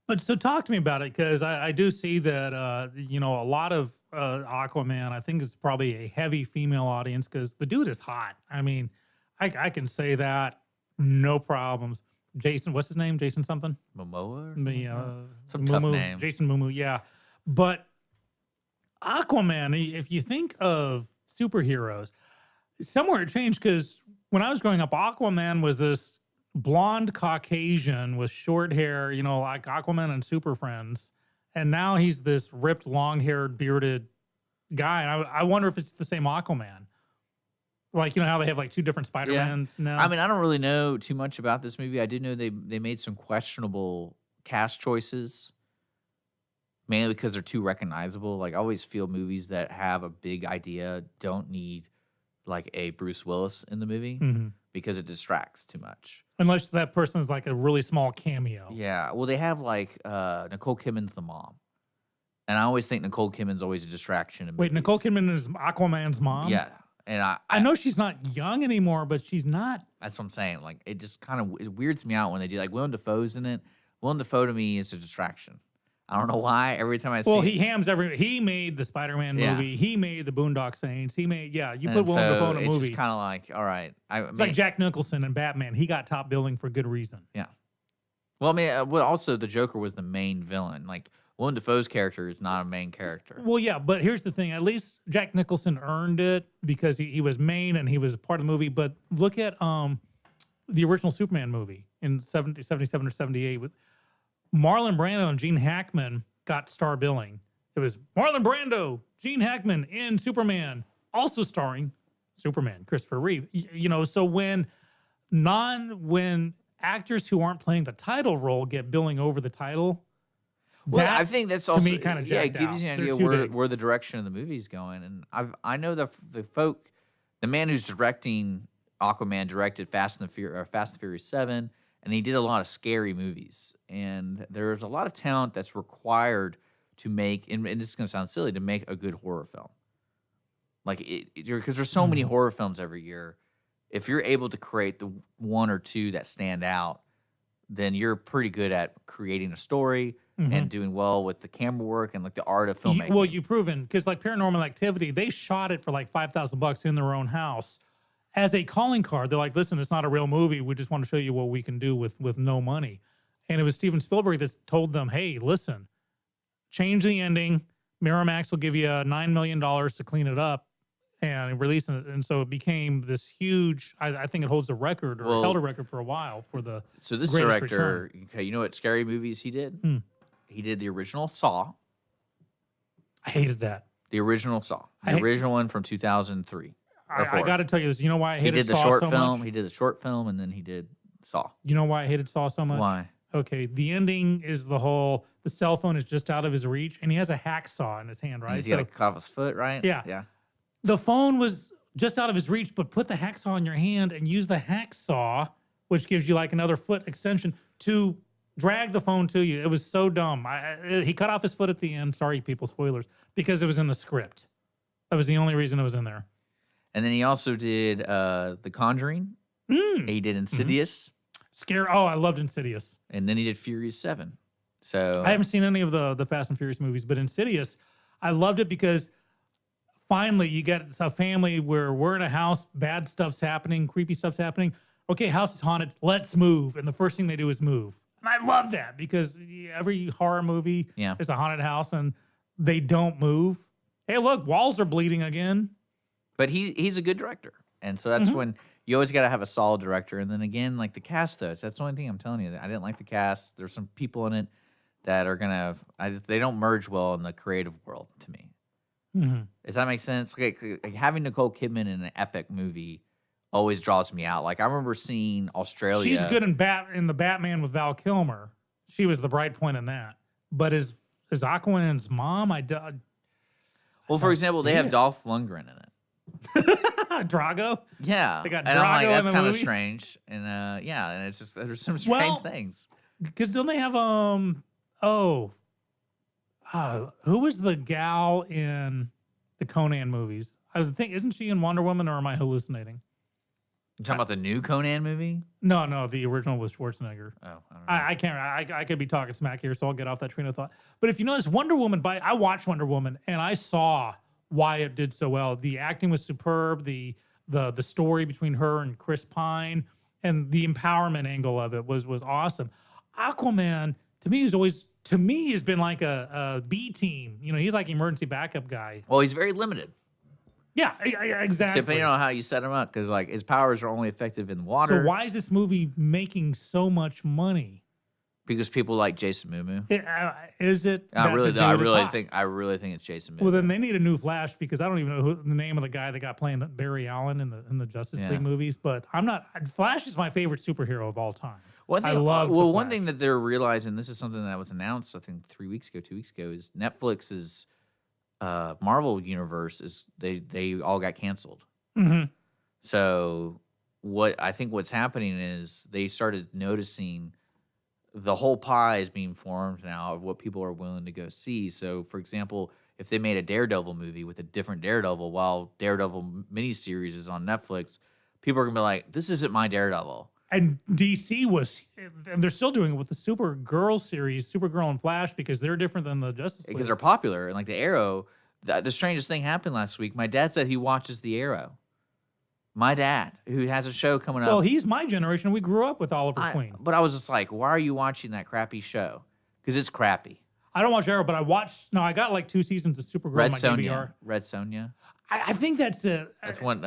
But so talk to me about it, because I do see that a lot of Aquaman, I think it's probably a heavy female audience, because the dude is hot. I mean, I can say that, no problems. Jason, what's his name? Jason something? Momoa? Some tough name. Jason Momoa, yeah. But Aquaman, if you think of superheroes, somewhere it changed, because when I was growing up, Aquaman was this blonde Caucasian with short hair, like Aquaman and Super Friends. And now he's this ripped, long-haired, bearded guy. And I wonder if it's the same Aquaman. How they have 2 different Spider-Man now? I mean, I don't really know too much about this movie. I did know they made some questionable cast choices, mainly because they're too recognizable. I always feel movies that have a big idea don't need a Bruce Willis in the movie, because it distracts too much. Unless that person's a really small cameo. Yeah. Well, they have Nicole Kidman's the mom. And I always think Nicole Kidman's always a distraction in movies. Wait, Nicole Kidman is Aquaman's mom? Yeah. And I know she's not young anymore, but she's not. That's what I'm saying. It just kind of it weirds me out when they do. Willem Dafoe's in it. Willem Dafoe to me is a distraction. I don't know why. Every time I see, he made the Spider-Man movie. He made the Boondock Saints. You put Willem Dafoe in a movie. It's just kind of all right. It's like Jack Nicholson and Batman. He got top billing for good reason. Yeah. Well, I mean, well, also the Joker was the main villain. Like Willem Dafoe's character is not a main character. Well, yeah, but here's the thing. At least Jack Nicholson earned it because he was main and he was a part of the movie. But look at the original Superman movie in 77 or 78 with Marlon Brando and Gene Hackman got star billing. It was Marlon Brando, Gene Hackman in Superman, also starring Superman, Christopher Reeve. You know, so when actors who aren't playing the title role get billing over the title, Well, I think that's also to me kind of yeah, it jacked gives you out. an They're idea too big. where the direction of the movie's going. And I know the man who's directing Aquaman directed Fast and the Furious 7, and he did a lot of scary movies. And there's a lot of talent that's required to make, and this is going to sound silly, to make a good horror film. Like, because there's so many horror films every year. If you're able to create the one or two that stand out, then you're pretty good at creating a story and doing well with the camera work and like the art of filmmaking. Well, you've proven, because like Paranormal Activity, they shot it for like $5,000 in their own house as a calling card. They're like, listen, it's not a real movie. We just want to show you what we can do with no money. And it was Steven Spielberg that told them, hey, listen, change the ending. Miramax will give you $9 million to clean it up and release it. And so it became this huge, I think it holds a record, or held a record for a while for the So this greatest director, return. okay, you know what scary movies he did? He did the original Saw. I hated that. The original Saw. I The hate- original one from 2003. or I 4. got to tell you this. You know why I He hated did the Saw short so film. much? He did the short film, and then he did Saw. You know why I hated Saw so much? Why? Okay, the ending is the cell phone is just out of his reach, and he has a hacksaw in his hand, And right? he's got to cut off his foot, right? Yeah. Yeah. The phone was just out of his reach, but put the hacksaw in your hand and use the hacksaw, which gives you like another foot extension, to drag the phone to you. It was so dumb. He cut off his foot at the end. Sorry, people, spoilers, because it was in the script. That was the only reason it was in there. And then he also did The Conjuring. He did Insidious. Oh, I loved Insidious. And then he did Furious 7. So I haven't seen any of the Fast and Furious movies, but Insidious, I loved it because finally you get a family where we're in a house, bad stuff's happening, creepy stuff's happening. Okay, house is haunted, let's move. And the first thing they do is move. And I love that because every horror movie is a haunted house and they don't move. Hey, look, walls are bleeding again. But he's a good director. And so that's when you always got to have a solid director. And then again, like the cast does. That's the only thing I'm telling you. I didn't like the cast. There's some people in it that are going to, they don't merge well in the creative world to me. Does that make sense? Like having Nicole Kidman in an epic movie always draws me out. Like I remember seeing Australia. She's good in the Batman with Val Kilmer. She was the bright point in that. But is Aquaman's mom? Well, for example, they have Dolph Lundgren in it. Drago? Yeah. They got and I'm like, Drago in that's the kind of movie? strange. And and it's just, there's some strange things. Because don't they have who was the gal in the Conan movies? I think, isn't she in Wonder Woman, or am I hallucinating? You talking about the new Conan movie? No, the original with Schwarzenegger. Oh, I don't know. I can't. I could be talking smack here, so I'll get off that train of thought. But if you notice, Wonder Woman, I watched Wonder Woman, and I saw why it did so well. The acting was superb. The story between her and Chris Pine, and the empowerment angle of it was awesome. Aquaman, to me, has been like a B team. You know, he's like emergency backup guy. Well, he's very limited. Yeah, exactly. Depending on how you set him up, because like his powers are only effective in water. So why is this movie making so much money? Because people like Jason Momoa. Is it? I that really, the I dude is really hot? think, it's Jason Momoa. Well, then they need a new Flash, because I don't even know the name of the guy that got playing Barry Allen in the Justice Yeah. League movies. But Flash is my favorite superhero of all time. One thing, I love. one thing that they're realizing, this is something that was announced, I think 2 weeks ago, is Netflix's Marvel universe is they all got canceled. So what's happening is they started noticing the whole pie is being formed now of what people are willing to go see. So, for example, if they made a Daredevil movie with a different Daredevil, while Daredevil miniseries is on Netflix, people are gonna be like, "This isn't my Daredevil." And DC and they're still doing it with the Supergirl series, Supergirl and Flash, because they're different than the Justice League. Because they're popular. And like the Arrow, the strangest thing happened last week. My dad said he watches the Arrow. My dad, who has a show coming up. Well, he's my generation. We grew up with Oliver Queen. But I was just like, why are you watching that crappy show? Because it's crappy. I don't watch Arrow, but I watched. No, I got like 2 seasons of Supergirl Red on my DVR. Sonja. Red Sonja. I think that's it. That's when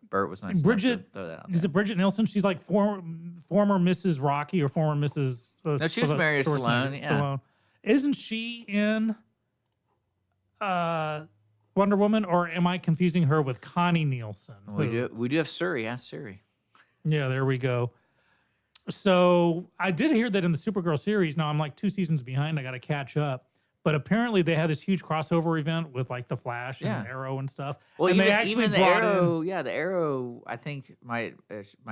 Bert was nice. Bridget, throw that out is it Bridget Nielsen? She's like former Mrs. Rocky or former Mrs. No, she was married to Stallone. Yeah. Stallone. Isn't she in Wonder Woman, or am I confusing her with Connie Nielsen? We do have Suri. Ask Suri. Yeah, there we go. So I did hear that in the Supergirl series. Now I'm like 2 seasons behind. I got to catch up. But apparently they had this huge crossover event with like the Flash and Arrow and stuff. Well, and even, they actually even the brought Arrow, in, the Arrow. I think my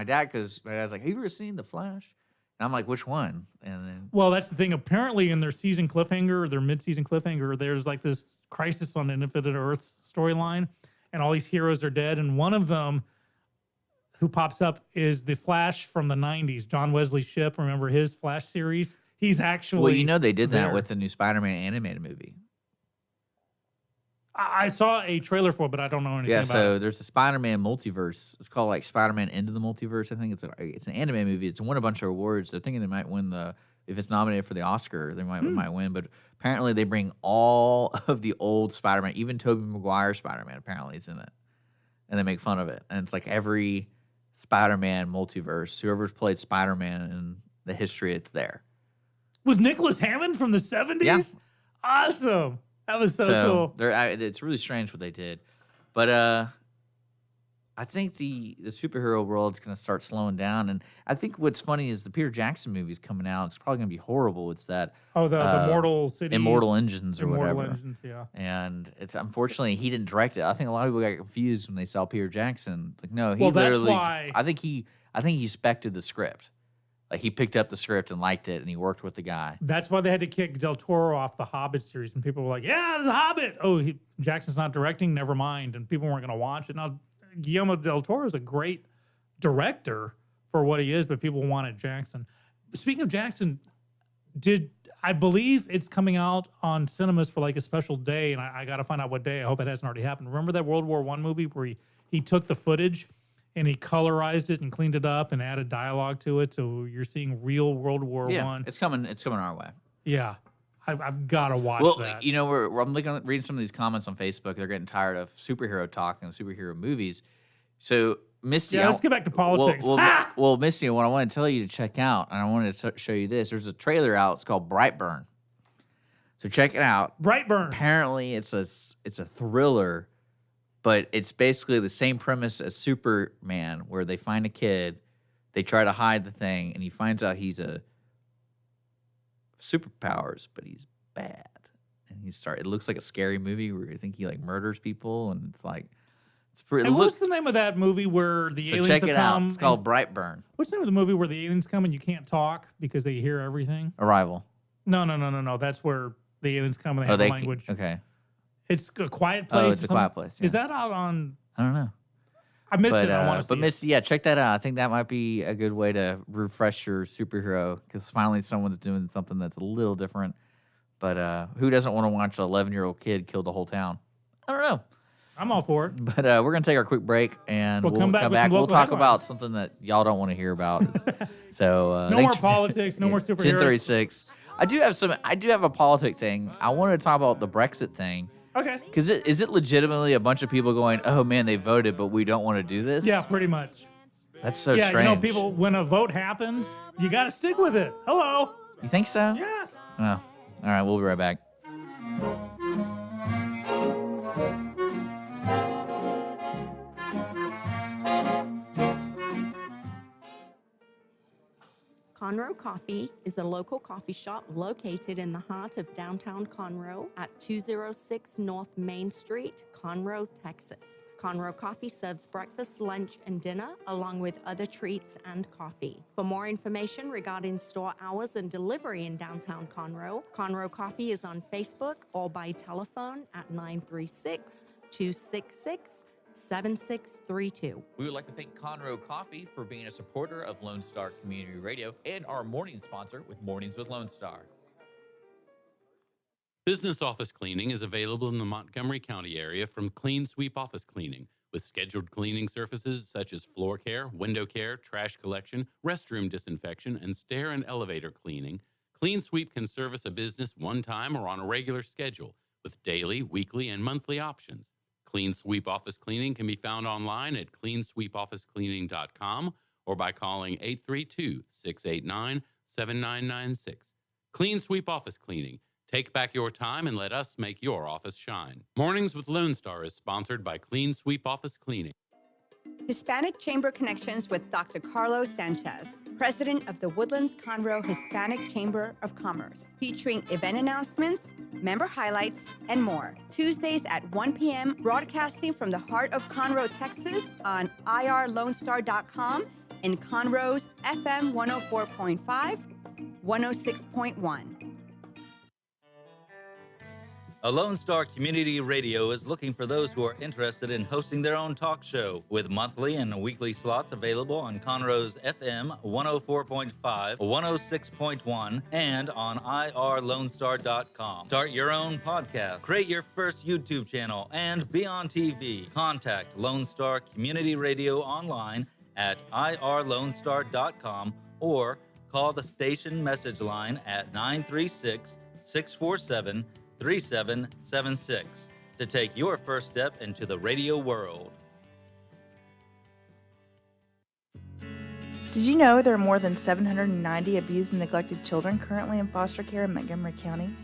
dad, because my dad's like, have you ever seen the Flash? And I'm like, which one? And then well, that's the thing. Apparently in their season cliffhanger, their mid-season cliffhanger, there's like this Crisis on Infinite Earths storyline, and all these heroes are dead. And one of them who pops up is the Flash from the 90s, John Wesley Shipp. Remember his Flash series? He's actually well, you know they did that there. with the new Spider-Man animated movie. I saw a trailer for it, but I don't know anything Yeah, about so it. there's the Spider-Man multiverse. It's called like Spider-Man Into the Multiverse. I think it's an anime movie. It's won a bunch of awards. They're thinking they might win if it's nominated for the Oscar, they might win. But apparently they bring all of the old Spider-Man, even Tobey Maguire Spider-Man apparently is in it, and they make fun of it. And it's like every Spider-Man multiverse, whoever's played Spider-Man in the history, it's there. With Nicholas Hammond from the 70s? Yeah. Awesome. That was so cool. It's really strange what they did. But I think the superhero world is going to start slowing down. And I think what's funny is the Peter Jackson movie's coming out. It's probably going to be horrible. It's that the Mortal Cities. Immortal Engines or Immortal whatever. Engines, yeah. And it's unfortunately he didn't direct it. I think a lot of people got confused when they saw Peter Jackson. Like, no, he Well, that's literally. why- I think he spec'd the script. Like he picked up the script and liked it, and he worked with the guy. That's why they had to kick Del Toro off the Hobbit series. And people were like, yeah, there's a Hobbit. Oh, Jackson's not directing. Never mind. And people weren't going to watch it. Now, Guillermo del Toro is a great director for what he is, but people wanted Jackson. Speaking of Jackson, I believe it's coming out on cinemas for like a special day, and I got to find out what day. I hope it hasn't already happened. Remember that World War I movie where he took the footage and he colorized it and cleaned it up and added dialogue to it, so you're seeing real World War I. It's coming our way. Yeah, I've got to watch that. You know, I'm reading some of these comments on Facebook. They're getting tired of superhero talk and superhero movies. So, Misty, let's get back to politics. Well, Misty, what I want to tell you to check out, and I wanted to show you this. There's a trailer out. It's called Brightburn. So check it out. Brightburn. Apparently, it's a thriller, but it's basically the same premise as Superman, where they find a kid, they try to hide the thing, and he finds out he's a superpowers, but he's bad. And it looks like a scary movie where you think he like murders people, and it's like it's pretty. And what's the name of that movie where the aliens check it out. come? It's called Brightburn. What's the name of the movie where the aliens come and you can't talk because they hear everything? Arrival. No. That's where the aliens come and they have the language. Okay. It's a Quiet Place. It's a Quiet Place. Yeah. Is that out on? I don't know. I missed it. I want to see But Misty, yeah, check that out. I think that might be a good way to refresh your superhero because finally someone's doing something that's a little different. But who doesn't want to watch an 11-year-old kid kill the whole town? I don't know. I'm all for it. But we're going to take our quick break, and We'll we'll come come back with back. some We'll local talk headlines. about something that y'all don't want to hear about. So No more politics. No more superheroes. 10:36. I do have a politic thing. I wanted to talk about the Brexit thing. Okay. Because is it legitimately a bunch of people going, oh man, they voted, but we don't want to do this? Yeah, pretty much. That's so yeah, strange. you know, people, when a vote happens, you got to stick with it. Hello. You think so? Yes. Oh, all right. We'll be right back. Conroe Coffee is a local coffee shop located in the heart of downtown Conroe at 206 North Main Street, Conroe, Texas. Conroe Coffee serves breakfast, lunch, and dinner, along with other treats and coffee. For more information regarding store hours and delivery in downtown Conroe, Conroe Coffee is on Facebook or by telephone at 936-266-7632. We would like to thank Conroe Coffee for being a supporter of Lone Star Community Radio and our morning sponsor with Mornings with Lone Star. Business office cleaning is available in the Montgomery County area from Clean Sweep Office Cleaning, with scheduled cleaning services such as floor care, window care, trash collection, restroom disinfection, and stair and elevator cleaning. Clean Sweep can service a business one time or on a regular schedule with daily, weekly, and monthly options. Clean Sweep Office Cleaning can be found online at cleansweepofficecleaning.com or by calling 832-689-7996. Clean Sweep Office Cleaning. Take back your time and let us make your office shine. Mornings with Lone Star is sponsored by Clean Sweep Office Cleaning. Hispanic Chamber Connections with Dr. Carlos Sanchez, President of the Woodlands Conroe Hispanic Chamber of Commerce, featuring event announcements, member highlights, and more. Tuesdays at 1 p.m., broadcasting from the heart of Conroe, Texas on irlonestar.com and Conroe's FM 104.5, 106.1. A Lone Star Community Radio is looking for those who are interested in hosting their own talk show, with monthly and weekly slots available on Conroe's FM 104.5, 106.1, and on irlonestar.com. Start your own podcast, create your first YouTube channel, and be on TV. Contact Lone Star Community Radio online at irlonestar.com or call the station message line at 936-647-3776 to take your first step into the radio world. Did you know there are more than 790 abused and neglected children currently in foster care in Montgomery County?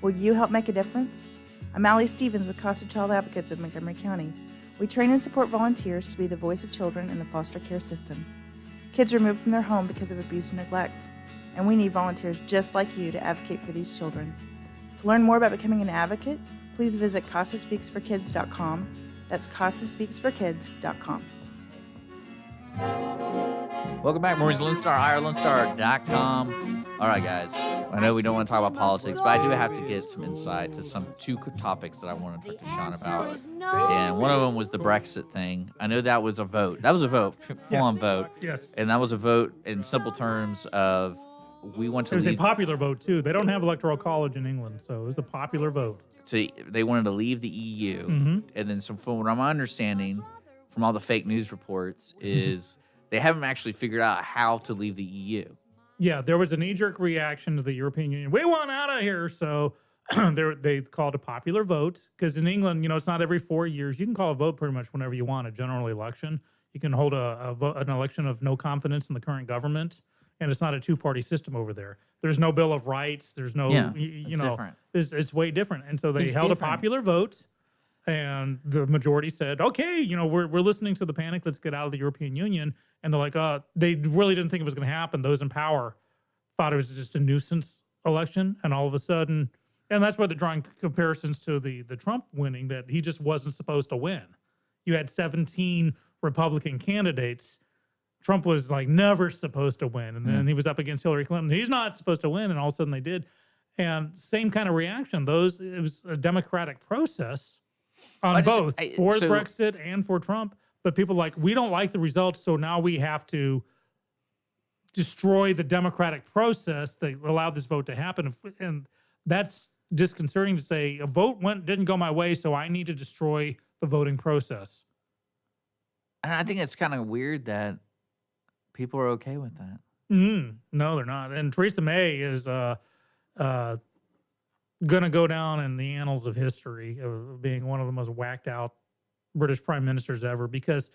Will you help make a difference? I'm Allie Stevens with Casa Child Advocates of Montgomery County. We train and support volunteers to be the voice of children in the foster care system. Kids are removed from their home because of abuse and neglect, and we need volunteers just like you to advocate for these children. To learn more about becoming an advocate, please visit CasaSpeaksForKids.com. That's CasaSpeaksForKids.com. Welcome back, Mornings Lone Star, irlonestar.com. All right, guys. I know we don't want to talk about politics, but I do have to get some insight to two topics that I want to talk to Sean about. And one of them was the Brexit thing. I know that was a vote. That was a vote, full-on vote. Yes. And that was a vote in simple terms of we want to It was leave. a popular vote, too. They don't have electoral college in England, so it was a popular vote. So they wanted to leave the EU. Mhm. And then from what I'm understanding from all the fake news reports is they haven't actually figured out how to leave the EU. Yeah, there was a knee-jerk reaction to the European Union. We want out of here, so they called a popular vote. Because in England, it's not every 4 years. You can call a vote pretty much whenever you want, a general election. You can hold an election of no confidence in the current government, and it's not a two-party system over there. There's no Bill of Rights. There's no, it's different. It's way different. And so they It's held different. a popular vote, and the majority said, okay, we're listening to the panic. Let's get out of the European Union. And they're like, they really didn't think it was going to happen. Those in power thought it was just a nuisance election. And all of a sudden, and that's why they're drawing comparisons to the Trump winning, that he just wasn't supposed to win. You had 17 Republican candidates. Trump was like never supposed to win. And then he was up against Hillary Clinton. He's not supposed to win. And all of a sudden they did. And same kind of reaction. It was a democratic process on both for Brexit and for Trump. But people we don't like the results, so now we have to destroy the democratic process that allowed this vote to happen. And that's disconcerting to say a vote didn't go my way, so I need to destroy the voting process. And I think it's kind of weird that people are okay with that. No, they're not. And Theresa May is going to go down in the annals of history of being one of the most whacked out British prime ministers ever, because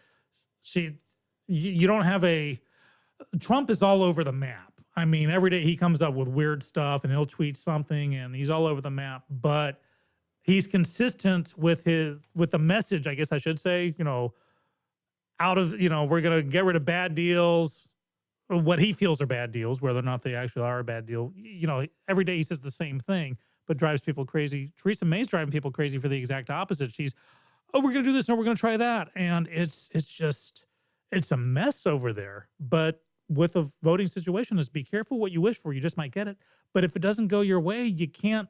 you don't have Trump is all over the map. I mean, every day he comes up with weird stuff and he'll tweet something and he's all over the map, but he's consistent with the message, I guess I should say, we're going to get rid of bad deals, or what he feels are bad deals, whether or not they actually are a bad deal. Every day he says the same thing, but drives people crazy. Theresa May's driving people crazy for the exact opposite. She's, we're going to do this, no, we're going to try that. And it's a mess over there. But with a voting situation is be careful what you wish for. You just might get it. But if it doesn't go your way, you can't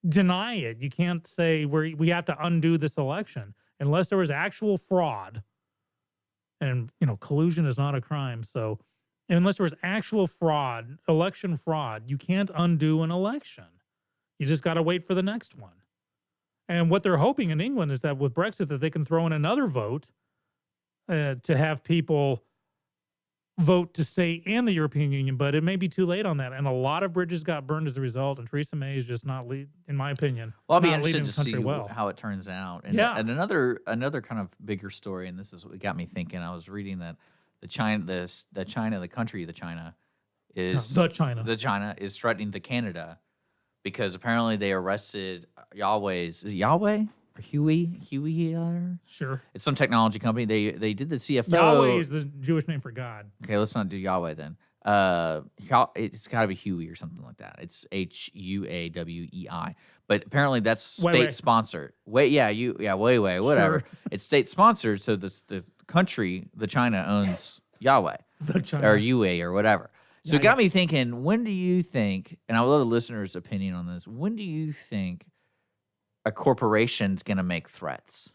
deny it. You can't say we have to undo this election unless there was actual fraud. And, collusion is not a crime. So unless there was actual fraud, election fraud, you can't undo an election. You just got to wait for the next one. And what they're hoping in England is that with Brexit, that they can throw in another vote to have people vote to stay in the European Union, but it may be too late on that. And a lot of bridges got burned as a result, and Theresa May is just not lead, in my opinion. Well, I'll be not interested leading to the country see well. how it turns out. And, Yeah. and another kind of bigger story, and this is what got me thinking. I was reading that the China is The China. the China is threatening the Canada because apparently they arrested Yahweh's. Is it Yahweh or Huey? Sure. It's some technology company. They did the CFO. Yahweh is the Jewish name for God. Okay, let's not do Yahweh then. It's got to be Huey or something like that. It's Huawei. But apparently that's state sponsored. Huawei, whatever. Sure. It's state sponsored, so the country, the China owns Yahweh The China. or Yue or whatever. So Yeah, it got me thinking, when do you think, and I would love the listeners' opinion on this, when do you think a corporation's going to make threats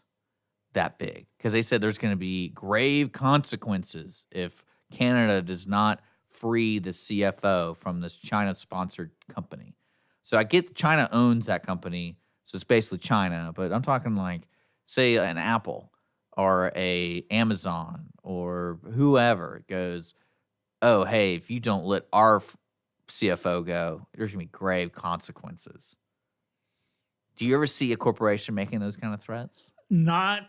that big? Because they said there's going to be grave consequences if Canada does not free the CFO from this China-sponsored company. So I get China owns that company, so it's basically China, but I'm talking like, say, an Apple or a Amazon or whoever goes, oh, hey, if you don't let our CFO go, there's going to be grave consequences. Do you ever see a corporation making those kind of threats? Not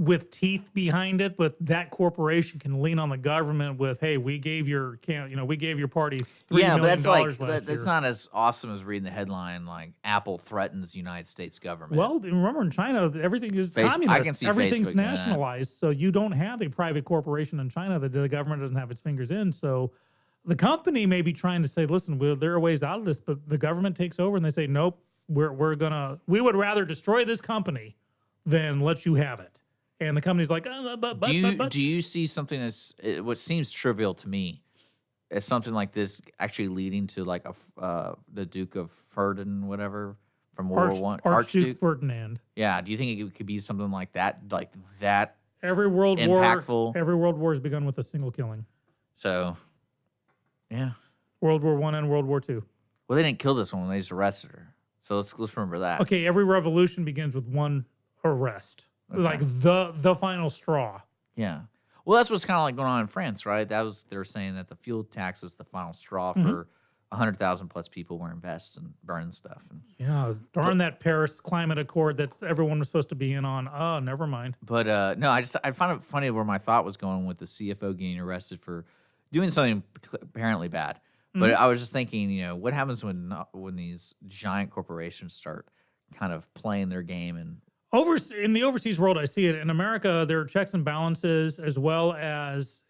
with teeth behind it, but that corporation can lean on the government with, hey, we gave your party $3 million but that's last that's year. not as awesome as reading the headline like Apple threatens United States government. Well, remember in China, everything is I communist. can see Everything's Facebook doing that. nationalized, so you don't have a private corporation in China that the government doesn't have its fingers in. So the company may be trying to say, listen, there are ways out of this, but the government takes over and they say, nope, we would rather destroy this company than let you have it. And the company's like, do you see something that's what seems trivial to me as something like this actually leading to like the Duke of Ferdinand, whatever from World War I, Archduke Ferdinand? Yeah, do you think it could be something like that, Every world impactful? war, every world war has begun with a single killing. So, yeah, World War I and World War II. Well, they didn't kill this one; they just arrested her. So let's remember that. Okay, every revolution begins with one arrest. Okay. Like the final straw. Yeah. Well, that's what's kind of like going on in France, right? They're saying that the fuel tax was the final straw for 100,000 plus people wearing vests and burning stuff. And, yeah, darn that Paris Climate Accord that everyone was supposed to be in on. Oh, never mind. But no, I find it funny where my thought was going with the CFO getting arrested for doing something apparently bad. But I was just thinking, what happens when these giant corporations start kind of playing their game and in the overseas world, I see it. In America, there are checks and balances as well as,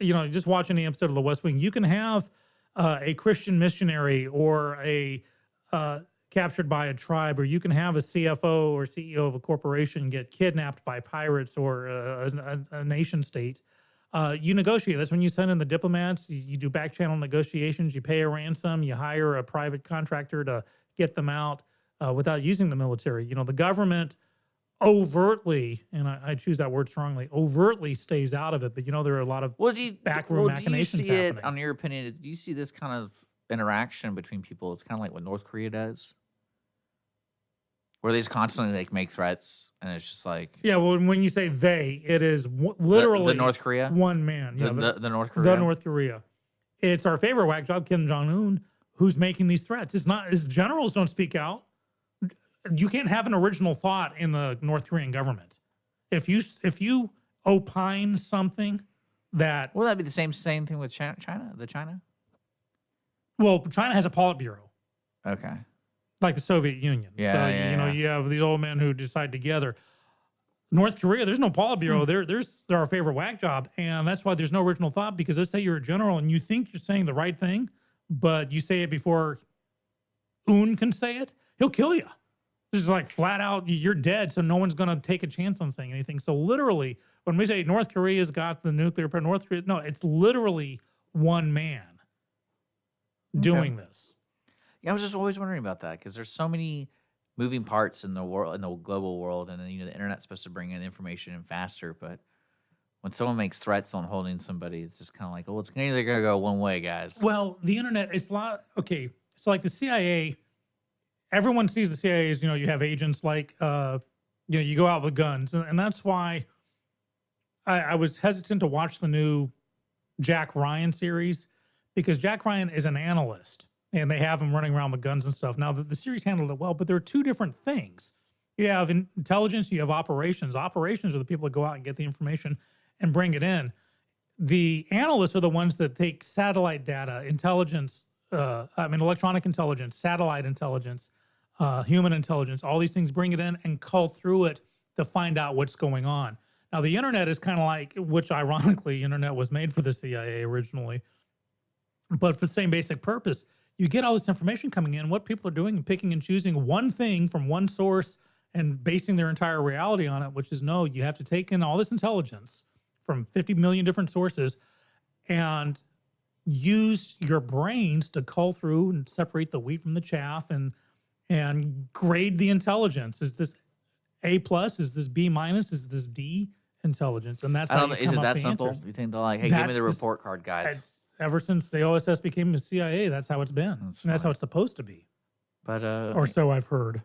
just watching the episode of The West Wing, you can have a Christian missionary or a captured by a tribe, or you can have a CFO or CEO of a corporation get kidnapped by pirates or a nation state. You negotiate. That's when you send in the diplomats. You do back channel negotiations. You pay a ransom. You hire a private contractor to get them out without using the military. The government overtly, and I choose that word strongly, overtly stays out of it. But there are a lot of backroom machinations do you see happening. it, on your opinion, do you see this kind of interaction between people? It's kind of like what North Korea does, where they just constantly make threats, and it's just like Yeah, well, when you say they, it is literally the North Korea, one man. the North Korea, The North Korea. It's our favorite whack job, Kim Jong Un, who's making these threats. It's not his generals don't speak out. You can't have an original thought in the North Korean government. If you opine something that will that be the same thing with China? Well, China has a Politburo. Okay. Like the Soviet Union. Yeah, so yeah. you have the old men who decide together. North Korea, there's no Politburo. They're our favorite whack job, and that's why there's no original thought. Because let's say you're a general and you think you're saying the right thing, but you say it before Un can say it, he'll kill you. This is like flat out, you're dead, so no one's going to take a chance on saying anything. So literally, when we say North Korea's got the nuclear power, North Korea, no, it's literally one man doing this. Yeah, I was just always wondering about that because there's so many moving parts in the world, in the global world, and then the internet's supposed to bring in information in faster. But when someone makes threats on holding somebody, it's just kind of like, oh, it's either going to go one way, guys. Well, the internet, it's a lot. Okay, it's like the CIA. Everyone sees the CIA as, you have agents like, you go out with guns. And that's why I was hesitant to watch the new Jack Ryan series because Jack Ryan is an analyst and they have him running around with guns and stuff. Now, the series handled it well, but there are two different things. You have intelligence, you have operations. Operations are the people that go out and get the information and bring it in. The analysts are the ones that take satellite data, intelligence, electronic intelligence, satellite intelligence, human intelligence, all these things, bring it in and cull through it to find out what's going on. Now, the internet is kind of like, which ironically, internet was made for the CIA originally, but for the same basic purpose. You get all this information coming in, what people are doing and picking and choosing one thing from one source and basing their entire reality on it, which is no, you have to take in all this intelligence from 50 million different sources and use your brains to cull through and separate the wheat from the chaff and grade the intelligence. Is this A plus? Is this B minus? Is this D intelligence? And that's how you Is come it up that the simple? answers. You think they're like, hey, give me the report card, guys? It's, ever since the OSS became the CIA, that's how it's been. And that's how it's supposed to be. But Or so I've heard.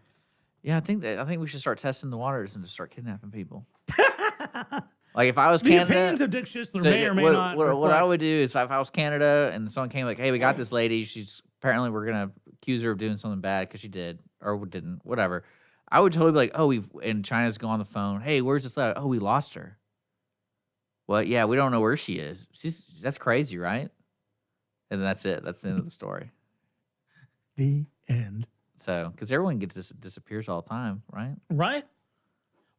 yeah, I think we should start testing the waters and just start kidnapping people. Like if I was The Canada, opinions of Dick Schisler may or may not What I reflect. would do is if I was Canada and someone came like, hey, we got this lady. She's apparently we're gonna accuse her of doing something bad because she did or didn't, whatever. I would totally be like, oh, and China's go on the phone. Hey, where's this lady? Oh, we lost her. Well, yeah, we don't know where she is. That's crazy, right? And then that's it. That's the end of the story. The end. So, because everyone disappears all the time, right? Right?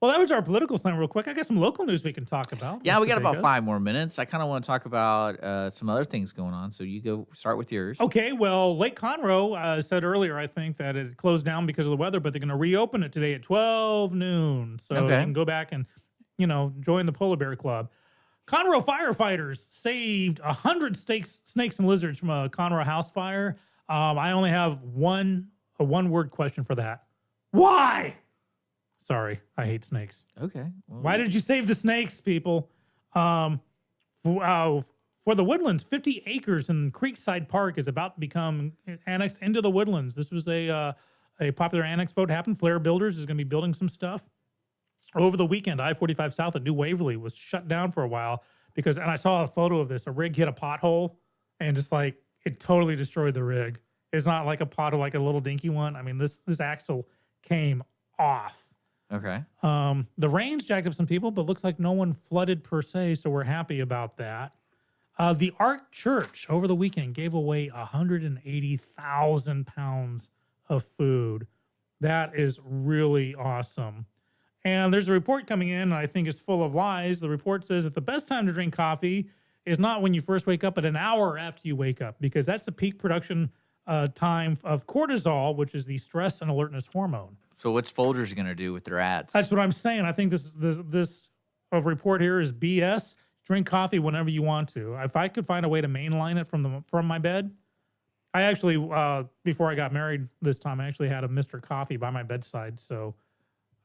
Well, that was our political slant real quick. I got some local news we can talk about. Yeah, we got Mr. about Vegas. 5 more minutes. I kind of want to talk about some other things going on. So you go start with yours. Okay, well, Lake Conroe said earlier, I think, that it closed down because of the weather, but they're going to reopen it today at 12 noon. So you Okay. can go back and, join the Polar Bear Club. Conroe firefighters saved 100 snakes and lizards from a Conroe house fire. I only have a one-word question for that. Why? Sorry, I hate snakes. Okay. Well, Why did you save the snakes, people? For the Woodlands, 50 acres in Creekside Park is about to become annexed into the Woodlands. This was a popular annex vote happened. Flair Builders is going to be building some stuff. Over the weekend, I-45 South at New Waverly was shut down for a while and I saw a photo of this. A rig hit a pothole and just like it totally destroyed the rig. It's not like a pothole, like a little dinky one. I mean, this axle came off. Okay. The rains jacked up some people, but looks like no one flooded per se, so we're happy about that. The Ark Church over the weekend gave away 180,000 pounds of food. That is really awesome. And there's a report coming in, and I think it's full of lies. The report says that the best time to drink coffee is not when you first wake up, but an hour after you wake up, because that's the peak production time of cortisol, which is the stress and alertness hormone. So what's Folgers going to do with their ads? That's what I'm saying. I think this report here is BS. Drink coffee whenever you want to. If I could find a way to mainline it from my bed, I actually before I got married this time, I actually had a Mr. Coffee by my bedside, so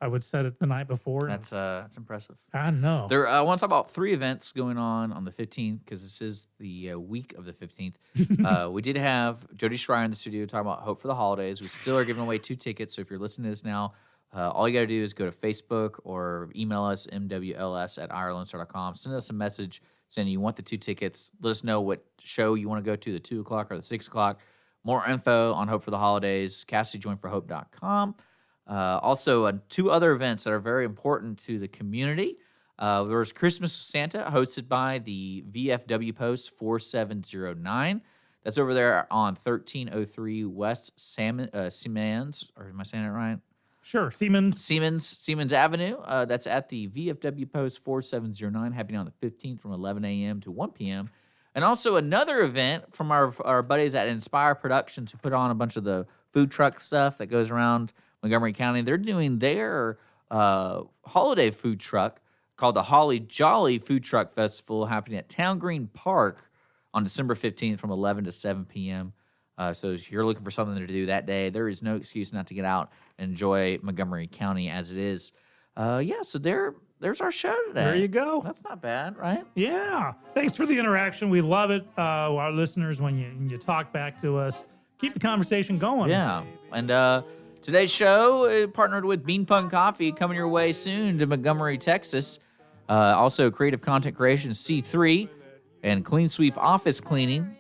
I would set it the night before. That's impressive. I know. I want to talk about 3 events going on the 15th because this is the week of the 15th. We did have Jody Schreier in the studio talking about Hope for the Holidays. We still are giving away 2 tickets. So if you're listening to this now, all you got to do is go to Facebook or email us, mwls@irlonestar.com. Send us a message saying you want the 2 tickets. Let us know what show you want to go to, the 2 o'clock or the 6 o'clock. More info on Hope for the Holidays, CassidyJoinForHope.com. Also, 2 other events that are very important to the community. There's Christmas with Santa, hosted by the VFW Post 4709. That's over there on 1303 West Siemens, or am I saying it right? Sure, Siemens Avenue. That's at the VFW Post 4709, happening on the 15th from 11 a.m. to 1 p.m. And also another event from our buddies at Inspire Productions, who put on a bunch of the food truck stuff that goes around Montgomery County. They're doing their holiday food truck called the Holly Jolly Food Truck Festival, happening at Town Green Park on December 15th from 11 to 7 p.m. So if you're looking for something to do that day, there is no excuse not to get out and enjoy Montgomery County as it is. So there's our show today. There you go. That's not bad, right? Yeah. Thanks for the interaction. We love it, our listeners, when you talk back to us. Keep the conversation going. Yeah. And today's show partnered with Bean Punk Coffee, coming your way soon to Montgomery, Texas. Also, Creative Content Creation, C3, and Clean Sweep Office Cleaning.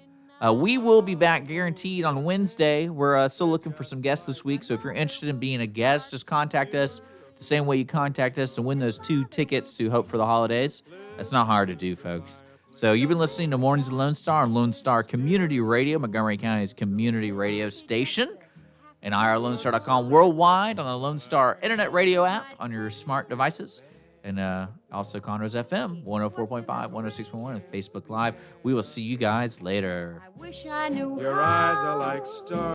We will be back guaranteed on Wednesday. We're still looking for some guests this week, so if you're interested in being a guest, just contact us the same way you contact us to win those 2 tickets to Hope for the Holidays. That's not hard to do, folks. So you've been listening to Mornings of Lone Star on Lone Star Community Radio, Montgomery County's community radio station, and IRLoneStar.com worldwide on the Lone Star Internet Radio app on your smart devices, and also Conroe's FM, 104.5, 106.1, and Facebook Live. We will see you guys later. I wish I knew Your eyes are like stars.